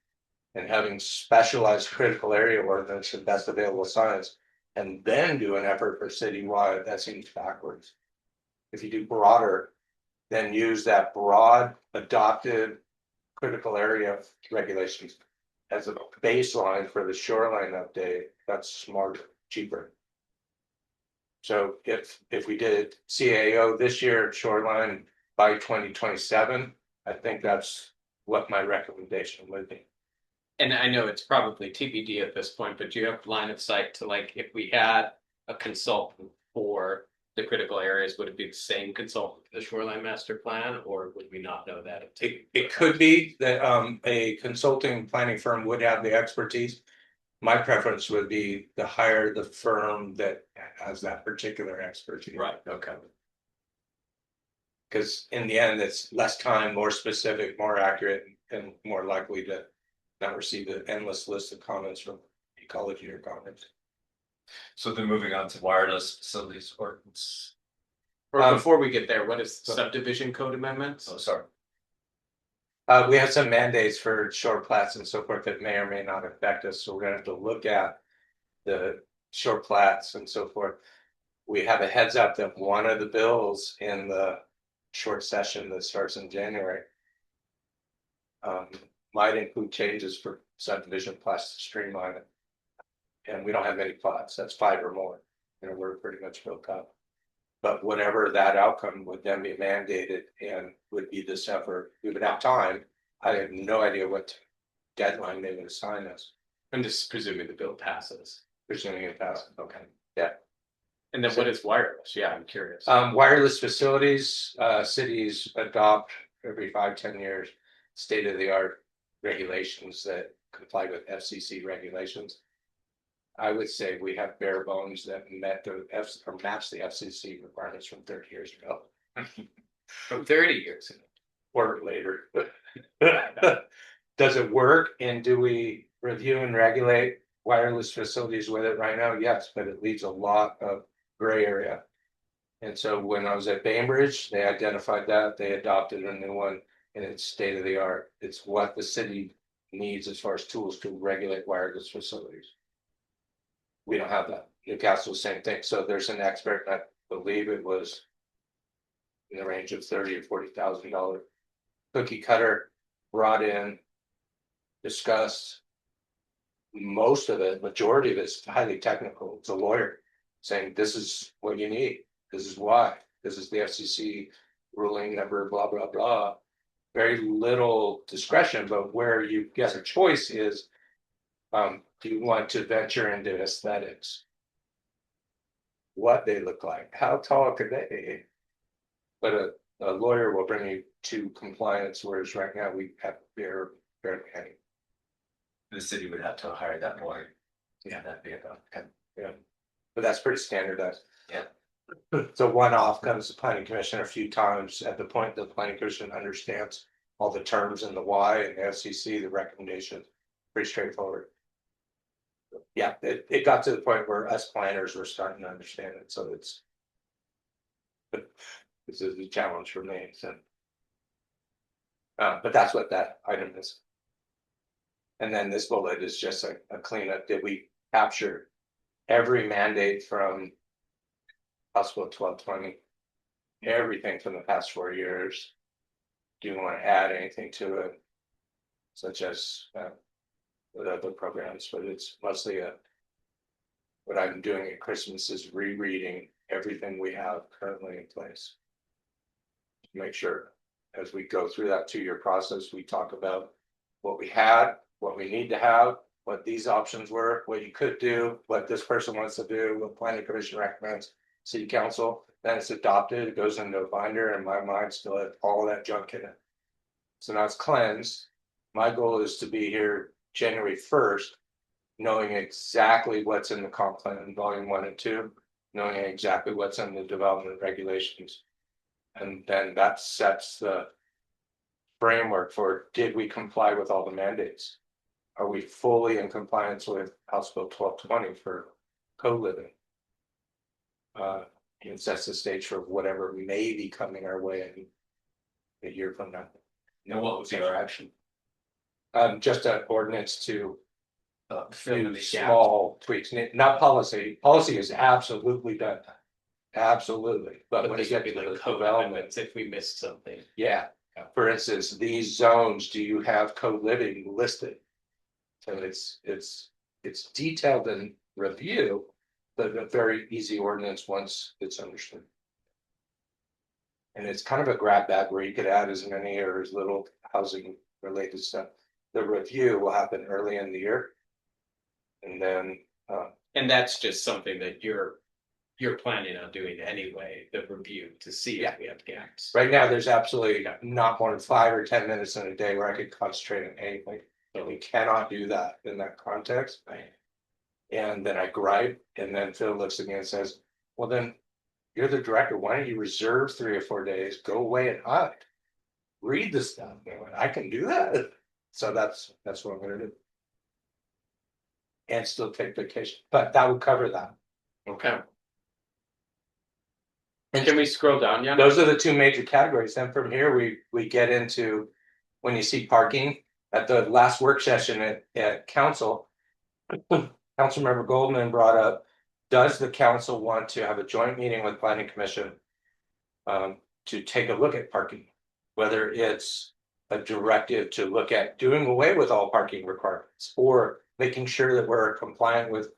and having specialized critical area ordinance and best available science, and then do an effort for citywide, that seems backwards. If you do broader, then use that broad adopted critical area regulations as a baseline for the shoreline update. That's smarter, cheaper. So if we did CAO this year, shoreline by 2027, I think that's what my recommendation would be. And I know it's probably TBD at this point, but do you have line of sight to, like, if we had a consultant for the critical areas, would it be the same consultant for the shoreline master plan, or would we not know that? It could be that a consulting planning firm would have the expertise. My preference would be to hire the firm that has that particular expertise. Right, okay. Because in the end, it's less time, more specific, more accurate, and more likely to not receive an endless list of comments from ecology or comments. So then moving on to wireless facilities ordinance. Or before we get there, what is subdivision code amendments? Oh, sorry. We have some mandates for short plats and so forth that may or may not affect us, so we're gonna have to look at the short plats and so forth. We have a heads up that one of the bills in the short session that starts in January might include changes for subdivision plats to streamline it. And we don't have many plots, that's 5 or more. and we're pretty much built up. But whatever that outcome would then be mandated and would be this effort, we would have time. I have no idea what deadline they would assign us, I'm just presuming the bill passes. presuming it passes. Okay, yeah. And then what is wireless? Yeah, I'm curious. Wireless facilities, cities adopt every 5-10 years, state-of-the-art regulations that comply with FCC regulations. I would say we have bare bones that met the or matched the FCC requirements from 30 years ago. From 30 years ago. Or later. Does it work, and do we review and regulate wireless facilities with it right now? Yes, but it leaves a lot of gray area. And so when I was at Bainbridge, they identified that, they adopted a new one, and it's state of the art. It's what the city needs as far as tools to regulate wireless facilities. We don't have that. Newcastle, same thing. So there's an expert, I believe it was in the range of $30,000 or $40,000 cookie cutter, brought in, discussed. Most of it, majority of it's highly technical. It's a lawyer saying, this is what you need. This is why. This is the FCC ruling number, blah, blah, blah. Very little discretion, but where you get a choice is, do you want to venture into aesthetics? What they look like, how tall could they be? But a lawyer will bring you to compliance, whereas right now we have barely any. The city would have to hire that lawyer. Yeah. That'd be about, Yeah, but that's pretty standardized. Yeah. So one-off comes to planning commission a few times at the point the planning commission understands all the terms and the why, and the FCC, the recommendation, pretty straightforward. Yeah, it got to the point where us planners were starting to understand it, so it's. This is a challenge for me, so. But that's what that item is. And then this bullet is just a cleanup. Did we capture every mandate from House Bill 1220? Everything from the past 4 years? Do you want to add anything to it? Such as with other programs, but it's mostly what I'm doing at Christmas is rereading everything we have currently in place. Make sure as we go through that 2-year process, we talk about what we had, what we need to have, what these options were, what you could do, what this person wants to do, what planning commission recommends, city council, then it's adopted, it goes into a binder, and my mind still had all of that junk in it. So now it's cleansed. My goal is to be here January 1st, knowing exactly what's in the comp plan in volume 1 and 2, knowing exactly what's in the development regulations. And then that sets the framework for, did we comply with all the mandates? Are we fully in compliance with House Bill 1220 for co-living? It sets the stage for whatever may be coming our way in a year from now. and what would be our action? Just an ordinance to Fill in do the gap. small tweaks, not policy. Policy is absolutely done. Absolutely, but But when you these get would to be the like development, co-elements if we missed something. yeah. For instance, these zones, do you have co-living listed? So it's detailed in review, but a very easy ordinance once it's understood. And it's kind of a grab bag where you could add as many or as little housing related stuff. The review will happen early in the year. And then, And that's just something that you're planning on doing anyway, the review to see if we have gaps. right now, there's absolutely not more than 5 or 10 minutes in a day where I could concentrate on anything. And we cannot do that in that context. And then I gripe, and then Phil looks at me and says, well, then you're the director. Why don't you reserve 3 or 4 days, go away and hide? Read the stuff. I can do that. So that's what I'm gonna do. And still take vacation, but that would cover that. Okay. And can we scroll down, Jan? Those are the 2 major categories. Then from here, we get into when you see parking at the last work session at council. Councilmember Goldman brought up, does the council want to have a joint meeting with planning commission to take a look at parking? Whether it's a directive to look at doing away with all parking requirements or making sure that we're compliant with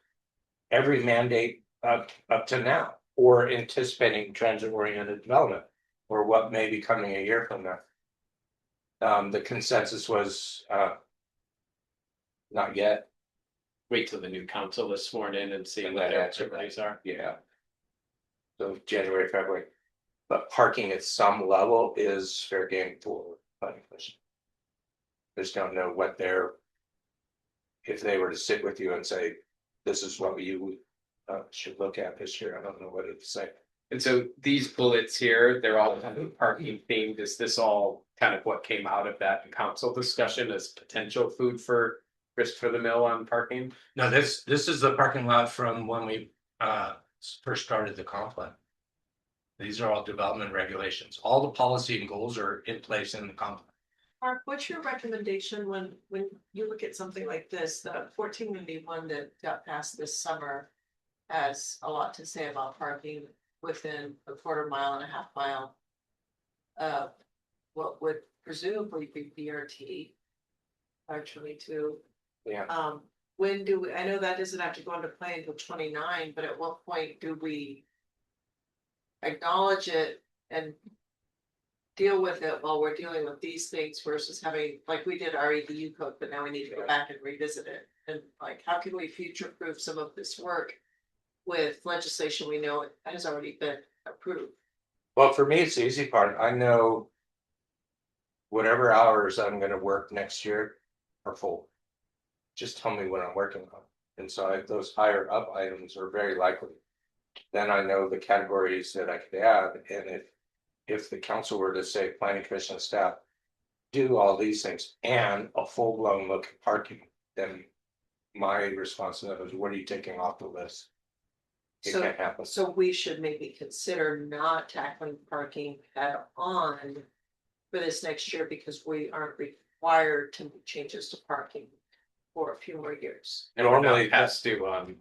every mandate up to now, or anticipating transit-oriented development, or what may be coming a year from now. The consensus was, not yet, Wait till the new council is sworn in and see And what that their answer, activities are. yeah. So January, February, but parking at some level is fair game for planning commission. Just don't know what they're. If they were to sit with you and say, this is what you should look at this year, I don't know what to say. And so these bullets here, they're all kind of parking themed. Is this all kind of what came out of that council discussion as potential food for risk for the mill on parking? No, this is the parking lot from when we first started the complex. These are all development regulations. All the policy and goals are in place in the complex. Mark, what's your recommendation when you look at something like this, the 1491 that got passed this summer? Has a lot to say about parking within a quarter mile and a half mile. What would presumably be BRT. Actually too. Yeah. When do we, I know that doesn't have to go into play until 29, but at what point do we? Acknowledge it and. Deal with it while we're dealing with these things versus having, like we did our EDU code, but now we need to go back and revisit it. And like, how can we future proof some of this work? With legislation we know it has already been approved. Well, for me, it's the easy part. I know. Whatever hours I'm gonna work next year are full. Just tell me what I'm working on. And so those higher up items are very likely. Then I know the categories that I could add, and if the council were to say planning commission staff. Do all these things and a full-blown look at parking, then my response to that is, what are you taking off the list? It can't happen. So we should maybe consider not tackling parking head on. For this next year, because we aren't required to make changes to parking for a few more years. And we're Normally, not past due on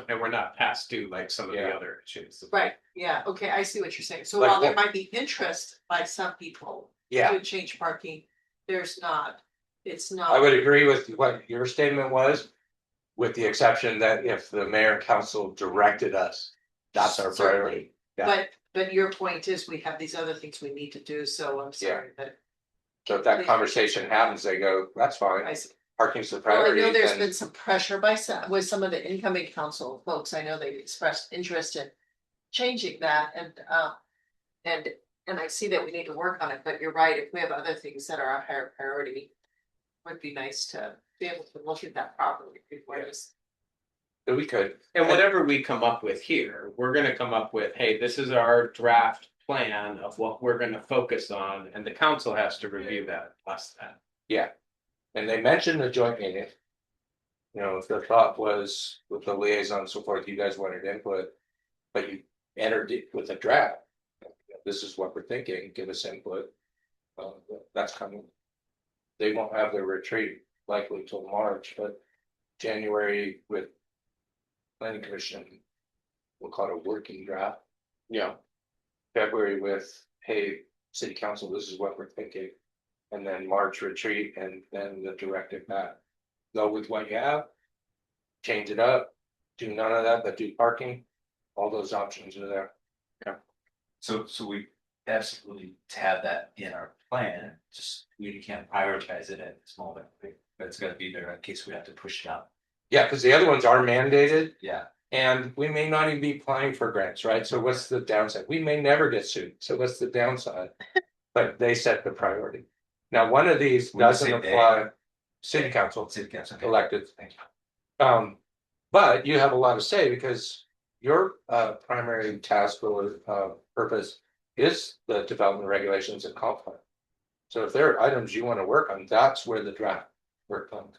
and we're not past due like some of the Yeah. other issues. Right, yeah, okay, I see what you're saying. So Like while there what- might be interest by some people Yeah, to change parking, there's not, it's not. I would agree with what your statement was. With the exception that if the mayor and council directed us, that's our priority. Yeah. But your point is we have these other things we need to do, so I'm sorry, but So if that conversation happens, they go, that's fine, I see. parking's the Well, I priority. know there's then- been some pressure by some, with some of the incoming council folks, I know they've expressed interest in changing that and I see that we need to work on it, but you're right, if we have other things that are a higher priority. Would be nice to be able to look at that properly before this. That we could. And whatever we come up with here, we're gonna come up with, hey, this is our draft plan of what we're gonna focus on, and the council has to review that plus that. Yeah, and they mentioned the joint meeting. You know, if the thought was with the liaison and so forth, you guys wanted input, but you entered it with a draft. This is what we're thinking, give us input. That's coming. They won't have their retreat likely till March, but January with planning commission. We'll call it a working draft. Yeah. February with, hey, city council, this is what we're thinking. And then March retreat and then the directive back. Go with what you have. Change it up, do none of that, but do parking. All those options are there. So we absolutely have that in our plan, just we can't prioritize it at this moment, but it's gotta be there in case we have to push it out. Yeah, because the other ones are mandated Yeah, and we may not even be applying for grants, right? So what's the downside? We may never get sued. So what's the downside? But they set the priority. Now, one of these When you doesn't say they- apply, city council city council. okay. elected. Thank you. But you have a lot to say because your primary task or purpose is the development regulations and comp plan. So if there are items you want to work on, that's where the draft work on.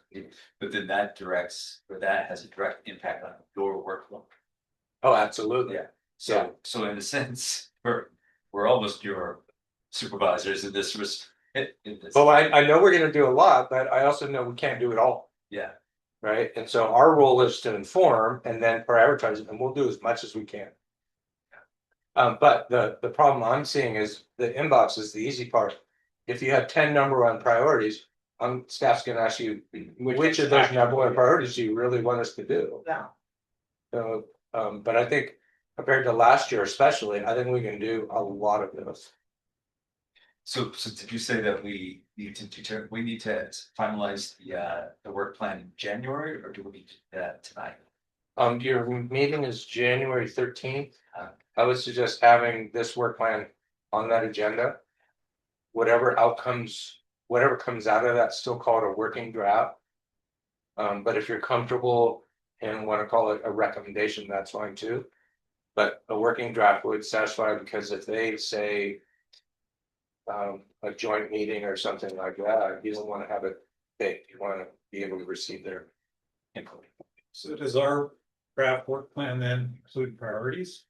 But then that has a direct impact on your workflow. Oh, absolutely. Yeah. So in a sense, we're almost your supervisors in this Well, I know we're gonna do a lot, but I also know we can't do it all, yeah, right? And so our role is to inform and then prioritize it, and we'll do as much as we can. But the problem I'm seeing is the inbox is the easy part. If you have 10 number one priorities, staff's gonna ask you, which of those number one priorities do you really want us to do? Yeah. So But I think compared to last year especially, I think we can do a lot of those. So did you say that we need to we need to finalize the work plan in January, or do we need to do that tonight? Your meeting is January 13th. I would suggest having this work plan on that agenda. Whatever outcomes, whatever comes out of that, still call it a working draft. But if you're comfortable and want to call it a recommendation, that's fine too. But a working draft would satisfy, because if they say a joint meeting or something like that, you don't want to have it baked. You want to be able to receive their input. So does our draft work plan then include priorities?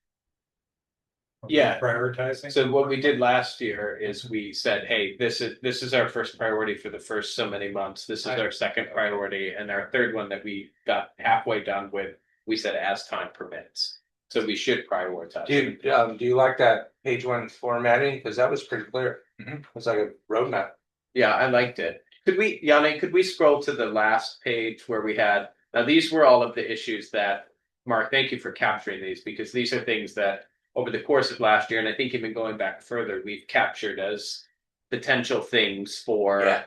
Are we Yeah. Prioritizing? So what we did last year is we said, hey, this is our first priority for the first so many months. This is our second priority, and our third one that we got halfway done with, we said as time permits. So we should prioritize. Do you like that page 1 formatting? Because that was pretty clear. It's like a roadmap. Yeah, I liked it. Could we, Yanni, could we scroll to the last page where we had, now these were all of the issues that, Mark, thank you for capturing these, because these are things that over the course of last year, and I think even going back further, we've captured as potential things for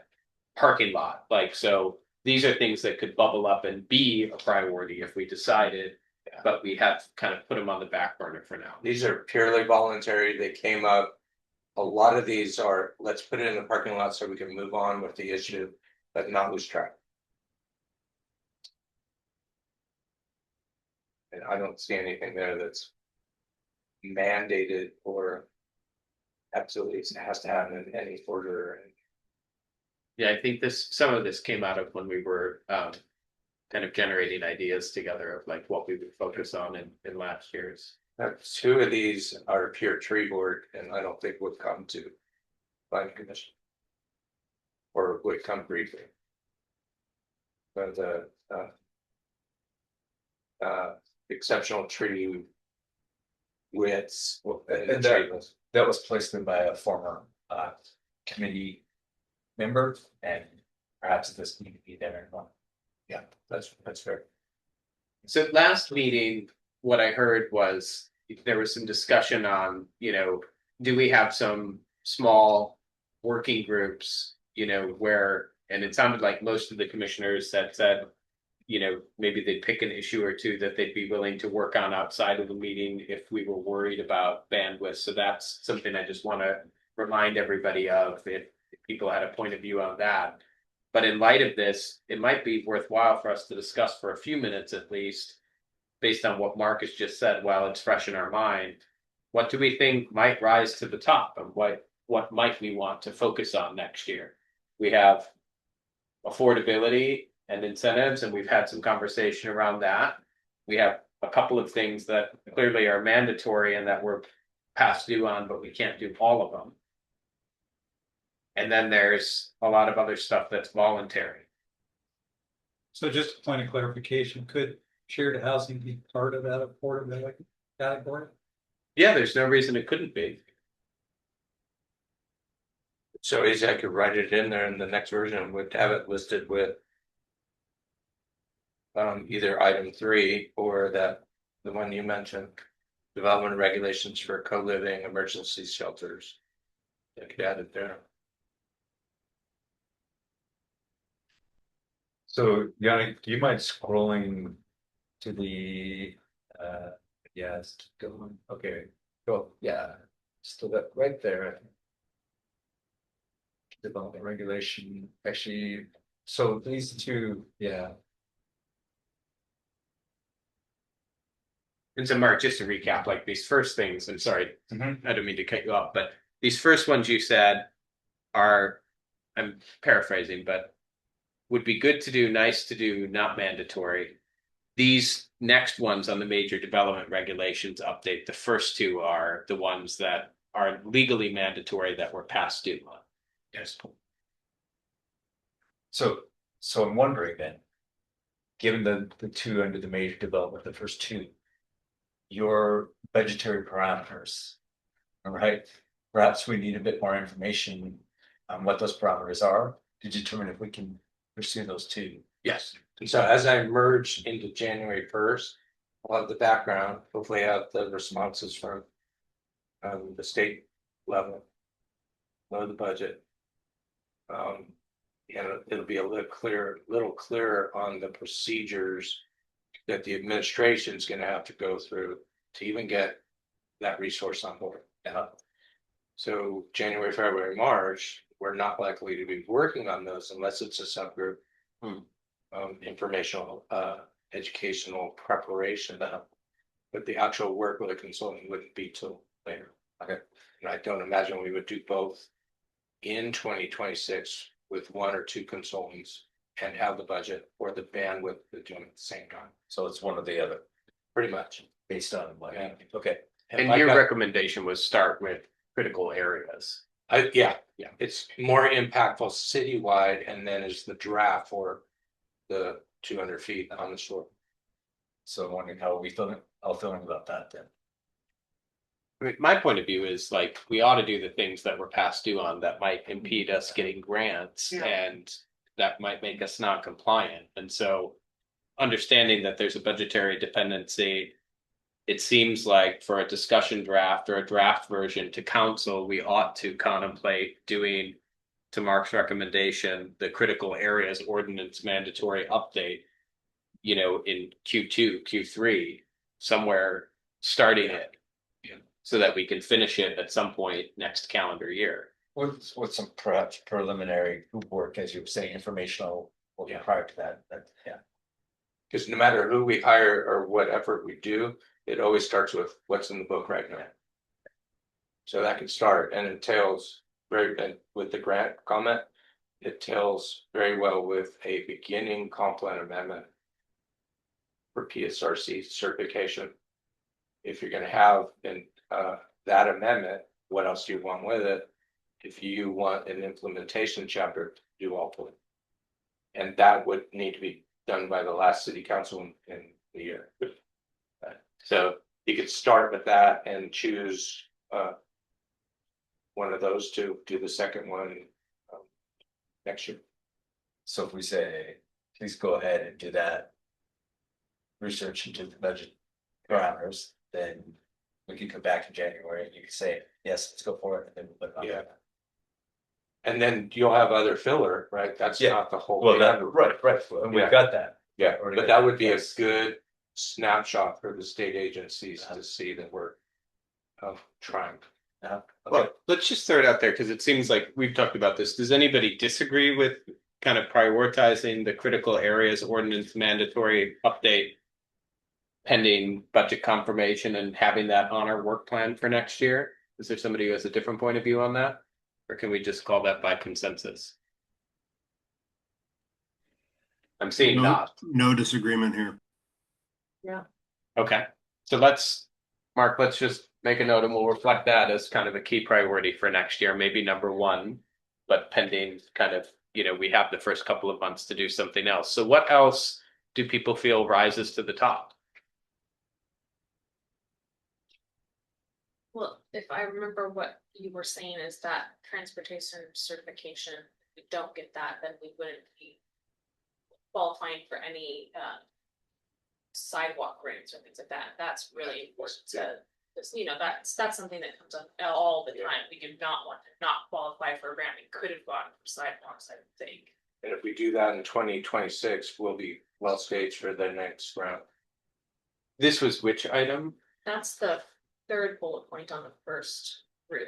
parking lot. Like, so these are things that could bubble up and be a priority if we decided, but we have kind of put them on the back burner for now. These are purely voluntary. They came up. A lot of these are, let's put it in the parking lot so we can move on with the issue, but not lose track. And I don't see anything there that's mandated or absolutely has to happen in any order. Yeah, I think some of this came out of when we were kind of generating ideas together of like what we would focus on in last year's. 2 of these are pure tree board, and I don't think would come to planning commission. Or would come briefly. But the exceptional tree widths. And that was placed in by a former committee member, and perhaps this need to be there as well. Yeah, that's fair. So last meeting, what I heard was there was some discussion on, do we have some small working groups, where, and it sounded like most of the commissioners that said, maybe they'd pick an issue or two that they'd be willing to work on outside of the meeting if we were worried about bandwidth. So that's something I just want to remind everybody of, if people had a point of view on that. But in light of this, it might be worthwhile for us to discuss for a few minutes at least, based on what Mark has just said, while it's fresh in our mind, what do we think might rise to the top, and what might we want to focus on next year? We have affordability and incentives, and we've had some conversation around that. We have a couple of things that clearly are mandatory and that we're past due on, but we can't do all of them. And then there's a lot of other stuff that's voluntary. So just a point of clarification, could shared housing be part of that affordability category? Yeah, there's no reason it couldn't be. So easy, I could write it in there in the next version, would have it listed with either item 3 or the one you mentioned, development regulations for co-living emergency shelters. I could add it there. So Yannick, do you mind scrolling to the yes, going, okay, go, yeah, still that right there. Development regulation, actually, so these 2, yeah. And so Mark, just to recap, like these first things, I'm sorry, I don't mean to cut you off, but these first ones you said are, I'm paraphrasing, but would be good to do, nice to do, not mandatory. These next ones on the major development regulations update, the first 2 are the ones that are legally mandatory that we're past due on. Yes. So I'm wondering then, given the 2 under the major development, the first 2, your budgetary parameters, all right? Perhaps we need a bit more information on what those parameters are to determine if we can pursue those 2. Yes. So as I merged into January 1st, I'll have the background, hopefully have the responses from the state level. Know the budget. And it'll be a little clearer on the procedures that the administration is gonna have to go through to even get that resource on board. Yeah. So January, February, March, we're not likely to be working on those unless it's a subgroup. Informational, educational preparation. But the actual work with a consultant wouldn't be till later. Okay. And I don't imagine we would do both in 2026 with one or two consultants and have the budget or the bandwidth to do them at the same time. So it's one or the other, Pretty much. based on like, Yeah. okay. And I your got- recommendation was start with critical areas. Yeah, it's more impactful citywide and then is the draft for the 200 feet on the shore. So I'm wondering how we feeling about that then. I mean, my point of view is like, we ought to do the things that we're past due on that might impede us getting grants Yeah. and that might make us not compliant. And so understanding that there's a budgetary dependency, it seems like for a discussion draft or a draft version to council, we ought to contemplate doing, to Mark's recommendation, the critical areas ordinance mandatory update, you know, in Q2, Q3, somewhere starting it. So that we can finish it at some point next calendar year. With some perhaps preliminary group work, as you were saying, informational, work Yeah. prior to that, yeah. Because no matter who we hire or what effort we do, it always starts with what's in the book right now. So that can start and it tails with the grant comment, it tails very well with a beginning comp plan amendment for PSRC certification. If you're gonna have that amendment, what else do you want with it? If you want an implementation chapter, do all of it. And that would need to be done by the last city council in the year. So you could start with that and choose one of those to do the second one next year. So if we say, please go ahead and do that. Research into the budget parameters, then we can come back in January and you can say, yes, let's go for it, and then we'll put it on. Yeah. And then you'll have other filler, right? That's Yeah. not the whole. Well, thing. that, right, and we've Yeah. got that. Yeah, Already but got that that would be a place. good snapshot for the state agencies to see that we're trying. Okay. Well, let's just throw it out there because it seems like we've talked about this. Does anybody disagree with kind of prioritizing the critical areas ordinance mandatory update pending budget confirmation and having that on our work plan for next year? Is there somebody who has a different point of view on that? Or can we just call that by consensus? I'm seeing not. No disagreement here. Okay, so Mark, let's just make a note and we'll reflect that as kind of a key priority for next year, maybe number one. But pending kind of, you know, we have the first couple of months to do something else. So what else do people feel rises to the top? Well, if I remember what you were saying is that transportation certification, if we don't get that, then we wouldn't be qualifying for any sidewalk grants or things like that. That's really important to, because, you know, that's something that comes up all the time. We do not want to not qualify for a grant. We could have gotten for sidewalks, I think. And if we do that in 2026, we'll be well staged for the next round. This was which item? That's the third bullet point on the first route.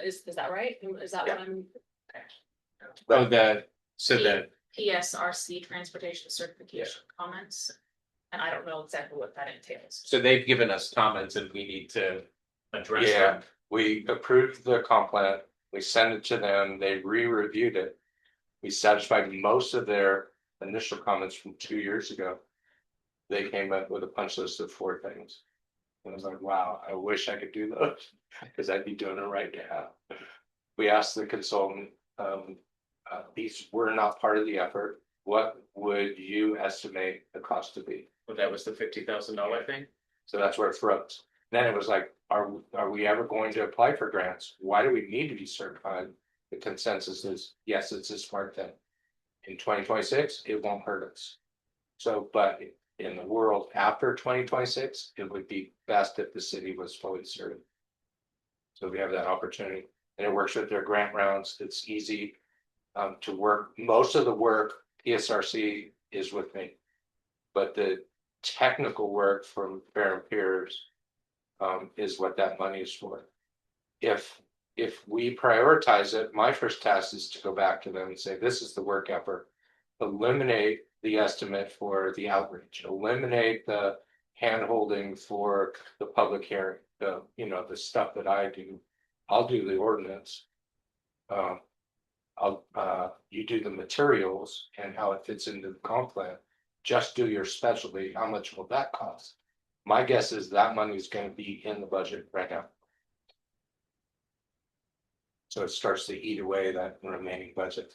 Is that right? Is that what I'm? Oh, the PSRC transportation certification comments. And I don't know exactly what that entails. so they've given us comments and we need to address Yeah, them. we approved the comp plan, we sent it to them, they re-reviewed it. We satisfied most of their initial comments from 2 years ago. They came up with a punch list of 4 things. And I was like, wow, I wish I could do those, because I'd be doing it right now. We asked the consultant, these were not part of the effort. What would you estimate the cost to be? Well, that was the $50,000 thing. So that's where it froze. Then it was like, are we ever going to apply for grants? Why do we need to be certified? The consensus is, yes, it's a smart thing. In 2026, it won't hurt us. So, but in the world after 2026, it would be best if the city was fully served. So we have that opportunity, and it works with their grant rounds. It's easy to work. Most of the work, PSRC is with me, but the technical work from Fair and Peers is what that money is for. If we prioritize it, my first task is to go back to them and say, this is the work effort. Eliminate the estimate for the outreach, eliminate the hand holding for the public hearing, the stuff that I do. I'll do the ordinance. You do the materials and how it fits into the comp plan. Just do your specialty. How much will that cost? My guess is that money is going to be in the budget right now. So it starts to eat away that remaining budget.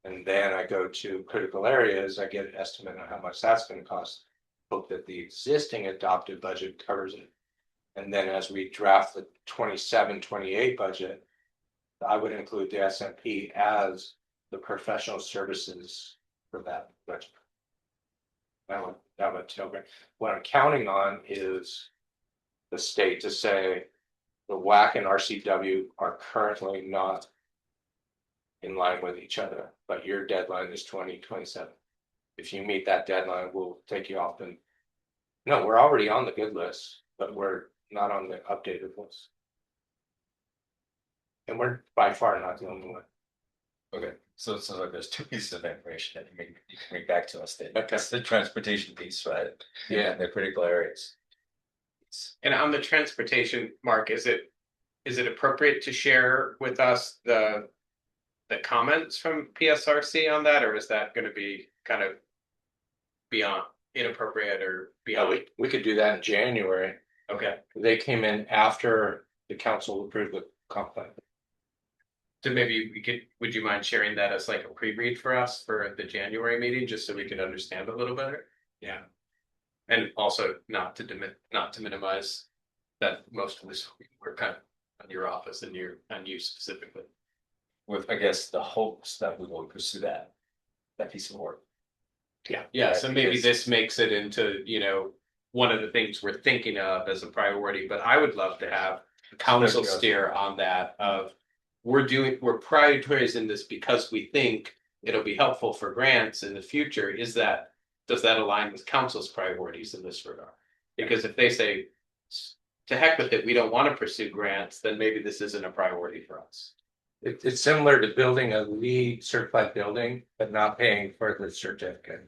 And then I go to critical areas, I get an estimate on how much that's going to cost. Hope that the existing adopted budget covers it. And then as we draft the 27-28 budget, I would include the SMP as the professional services for that budget. That would tell me. What I'm counting on is the state to say the WAC and RCW are currently not in line with each other, but your deadline is 2027. If you meet that deadline, we'll take you off. And no, we're already on the good list, but we're not on the updated list. And we're by far not the only one. Okay, so like there's two pieces of information that you can bring back to us. Then Okay. that's the transportation piece, right? Yeah. And the critical areas. And on the transportation, Mark, is it appropriate to share with us the comments from PSRC on that, or is that going to be kind of beyond inappropriate or beyond? We could do that in January. Okay, They came in after the council approved the comp plan. so maybe would you mind sharing that as like a pre-read for us for the January meeting, just so we can understand a little better? Yeah. And also not to minimize that most of this we're kind of on your office and you specifically. With, I guess, the hopes that we will pursue that piece of work. Yeah, so maybe because- this makes it into, one of the things we're thinking of as a priority, but I would love to have council steer on that of we're prioritizing this because we think it'll be helpful for grants in the future. Does that align with council's priorities in this regard? Because if they say, to heck with it, we don't want to pursue grants, then maybe this isn't a priority for us. It's similar to building a LEED certified building, but not paying for the certificate.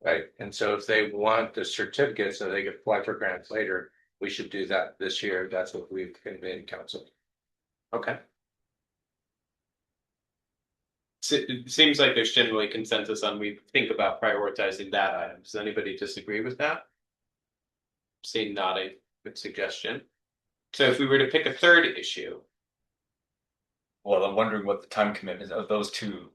Right, and so if they want the certificate so they can apply for grants later, we should do that this year. That's what we've conveyed to council. Okay. So it seems like there's generally consensus on we think about prioritizing that item. Does anybody disagree with that? Seeing not a good suggestion. So if we were to pick a third issue. Well, I'm wondering what the time commitment of those two,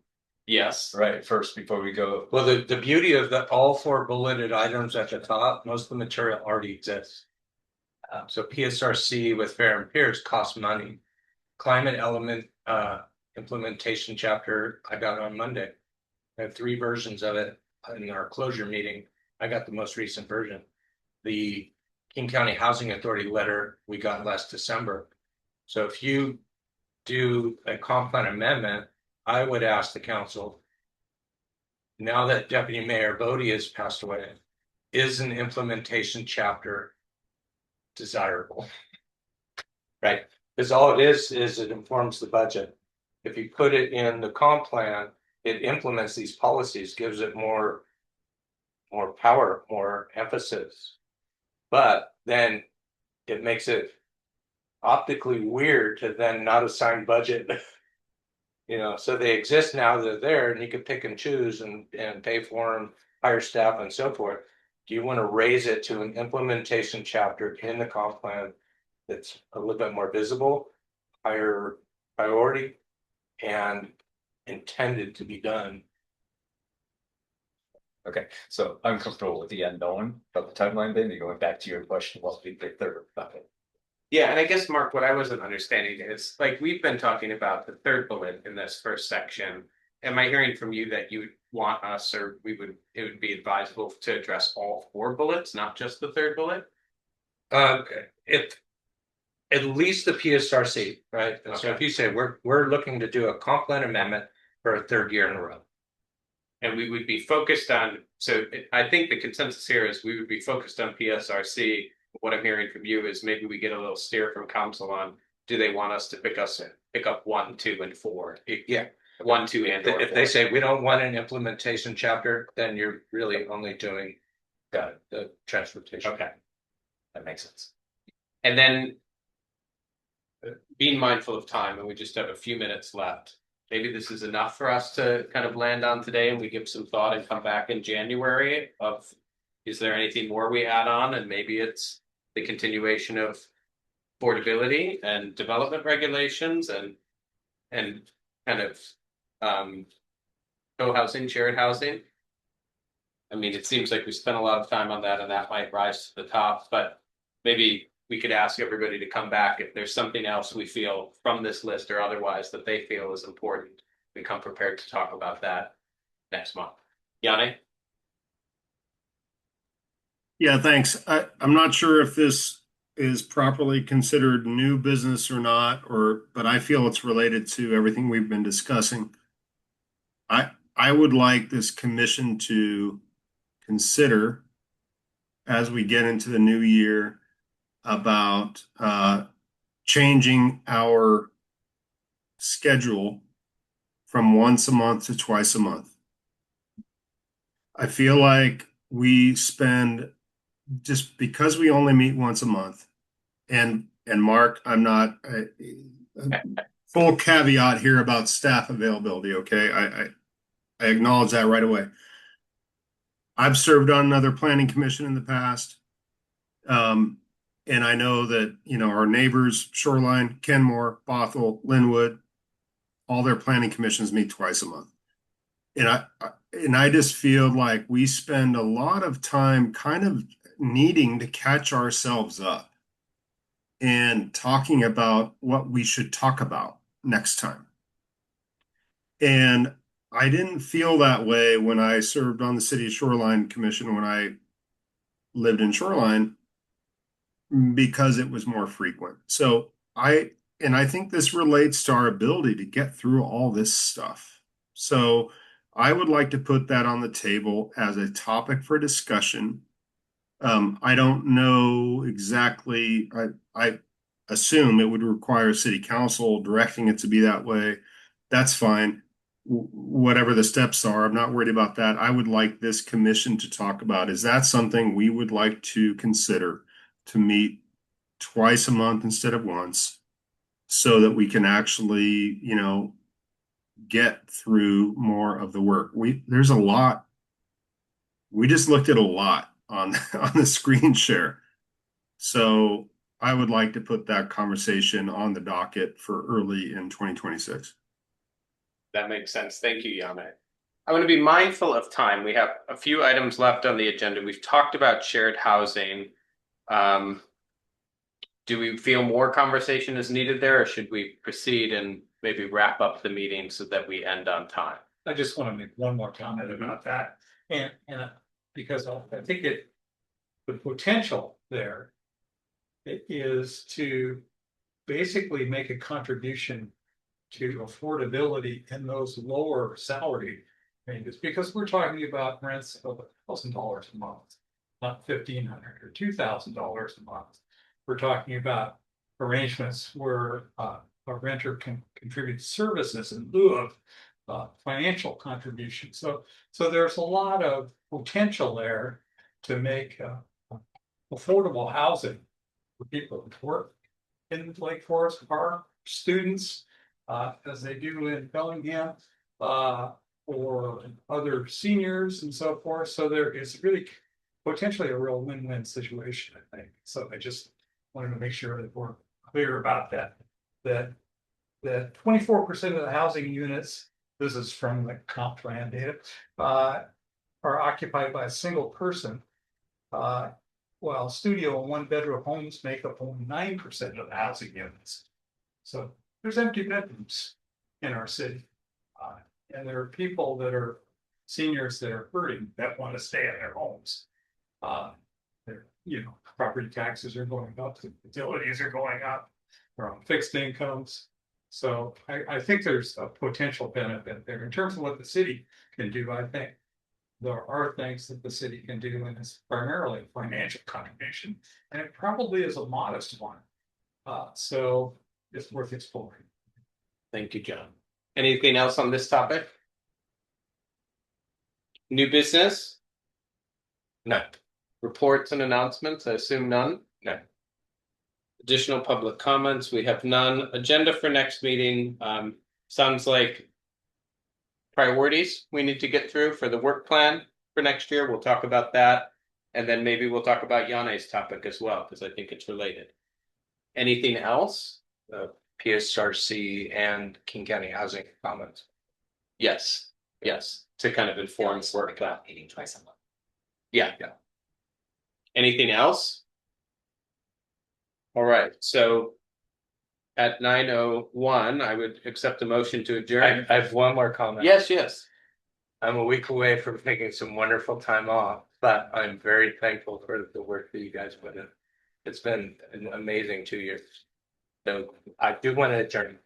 Yes. right? First, before we go. Well, the beauty of all four bulleted items at the top, most of the material already exists. So PSRC with Fair and Peers costs money. Climate element implementation chapter I got on Monday. I have 3 versions of it in our closure meeting. I got the most recent version. The King County Housing Authority letter we got last December. So if you do a comp plan amendment, I would ask the council, now that Deputy Mayor Bodie has passed away, is an implementation chapter desirable? Right, because all it is it informs the budget. If you put it in the comp plan, it implements these policies, gives it more power, more emphasis. But then it makes it optically weird to then not assign budget. So they exist now, they're there, and you can pick and choose and pay for them, hire staff and so forth. Do you want to raise it to an implementation chapter in the comp plan that's a little bit more visible, higher priority, and intended to be done? Okay, so I'm comfortable with the unknown of the timeline. Then you're going back to your question, what would be the third bucket? Yeah, and I guess, Mark, what I wasn't understanding is, like, we've been talking about the third bullet in this first section. Am I hearing from you that you want us, or it would be advisable to address all 4 bullets, not just the 3rd bullet? If at least the PSRC, right? So Okay. if you say we're looking to do a comp plan amendment for a 3rd year in a row. And we would be focused on, I think the consensus here is we would be focused on PSRC. What I'm hearing from you is maybe we get a little steer from council on, do they want us to pick up 1, 2, and 4? Yeah. 1, 2, and or If they 4. say we don't want an implementation chapter, then you're really only doing the transportation. Okay. That makes sense. And then being mindful of time, and we just have a few minutes left. Maybe this is enough for us to kind of land on today, and we give some thought and come back in January of, is there anything more we add on? And maybe it's the continuation of affordability and development regulations and kind of co-housing, shared housing. I mean, it seems like we spent a lot of time on that, and that might rise to the top, but maybe we could ask everybody to come back if there's something else we feel from this list or otherwise that they feel is important. We come prepared to talk about that next month. Yanni? Yeah, thanks. I'm not sure if this is properly considered new business or not, but I feel it's related to everything we've been discussing. I would like this commission to consider, as we get into the new year, about changing our schedule from once a month to twice a month. I feel like we spend, just because we only meet once a month, and Mark, I'm not full caveat here about staff availability. Okay, I acknowledge that right away. I've served on another planning commission in the past. And I know that, our neighbors, Shoreline, Kenmore, Bothell, Linwood, all their planning commissions meet twice a month. And I just feel like we spend a lot of time kind of needing to catch ourselves up and talking about what we should talk about next time. And I didn't feel that way when I served on the City of Shoreline Commission when I lived in Shoreline, because it was more frequent. So I think this relates to our ability to get through all this stuff. So I would like to put that on the table as a topic for discussion. I don't know exactly. I assume it would require city council directing it to be that way. That's fine. Whatever the steps are, I'm not worried about that. I would like this commission to talk about, is that something we would like to consider, to meet twice a month instead of once, so that we can actually, get through more of the work. There's a lot. We just looked at a lot on the screen share. So I would like to put that conversation on the docket for early in 2026. That makes sense. Thank you, Yanni. I want to be mindful of time. We have a few items left on the agenda. We've talked about shared housing. Do we feel more conversation is needed there, or should we proceed and maybe wrap up the meeting so that we end on time? I just want to make one more comment about that. And because I think the potential there is to basically make a contribution to affordability in those lower salary ranges, because we're talking about rents of $1,000 a month, not $1,500 or $2,000 a month. We're talking about arrangements where a renter can contribute services in lieu of financial contribution. So there's a lot of potential there to make affordable housing for people who work in Lake Forest Park, students, as they do in Bellingham, or other seniors and so forth. So there is really potentially a real win-win situation, I think. So I just wanted to make sure that we're clear about that. That 24% of the housing units, this is from the comp plan data, are occupied by a single person, while studio and one-bedroom homes make up only 9% of the housing units. So there's empty bedrooms in our city. And there are people that are seniors that are hurting that want to stay in their homes. Their, property taxes are going up, utilities are going up, they're on fixed incomes. So I think there's a potential benefit there in terms of what the city can do. I think there are things that the city can do, and it's primarily a financial contribution, and it probably is a modest one. So it's worth exploring. Thank you, John. Anything else on this topic? New business? No. Reports and announcements, I assume none? No. Additional public comments, we have none. Agenda for next meeting, sounds like priorities we need to get through for the work plan for next year. We'll talk about that. And then maybe we'll talk about Yane's topic as well, because I think it's related. Anything else? PSRC and King County Housing comments. Yes, to kind of inform work plan. Meeting twice a month. Yeah. Anything else? All right, so at 9:01, I would accept a motion to adjourn. I have one more comment. Yes. I'm a week away from taking some wonderful time off, but I'm very thankful for the work that you guys put in. It's been an amazing 2 years. So I do want to adjourn.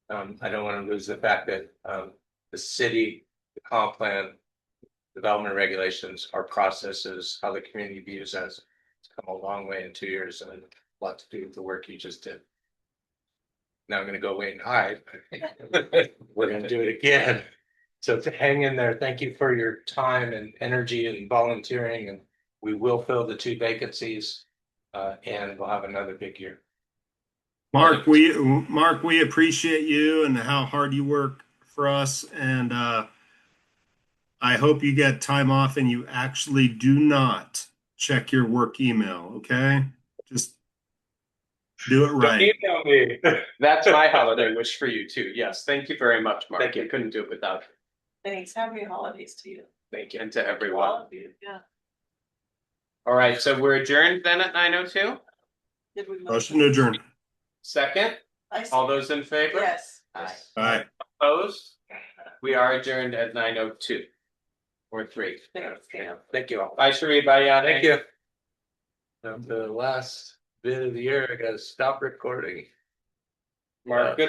I don't want to lose the fact that the city, the comp plan, development regulations, our processes, how the community views us, it's come a long way in 2 years, and a lot to do with the work you just did. Now I'm going to go away and hide. We're going to do it again. So to hang in there, thank you for your time and energy and volunteering, and we will fill the 2 vacancies, and we'll have another big year. Mark, we appreciate you and how hard you work for us, and I hope you get time off and you actually do not check your work email. Okay, just do it right. Email me. That's my holiday wish for you too. Yes, thank you very much, Mark. Thank you. I couldn't do it without you. Thanks, happy holidays to you. Thank you, and to All everyone. of you, yeah. All right, so we're adjourned then at 9:02. Did we? Motion to adjourn. Second, I see. all those in favor? Yes. All right. Opposed? We are adjourned at 9:02 or 3. Thank you all. Bye, Sheree. Bye, Yane. Thank you. The last bit of the year, I gotta stop recording. Mark, good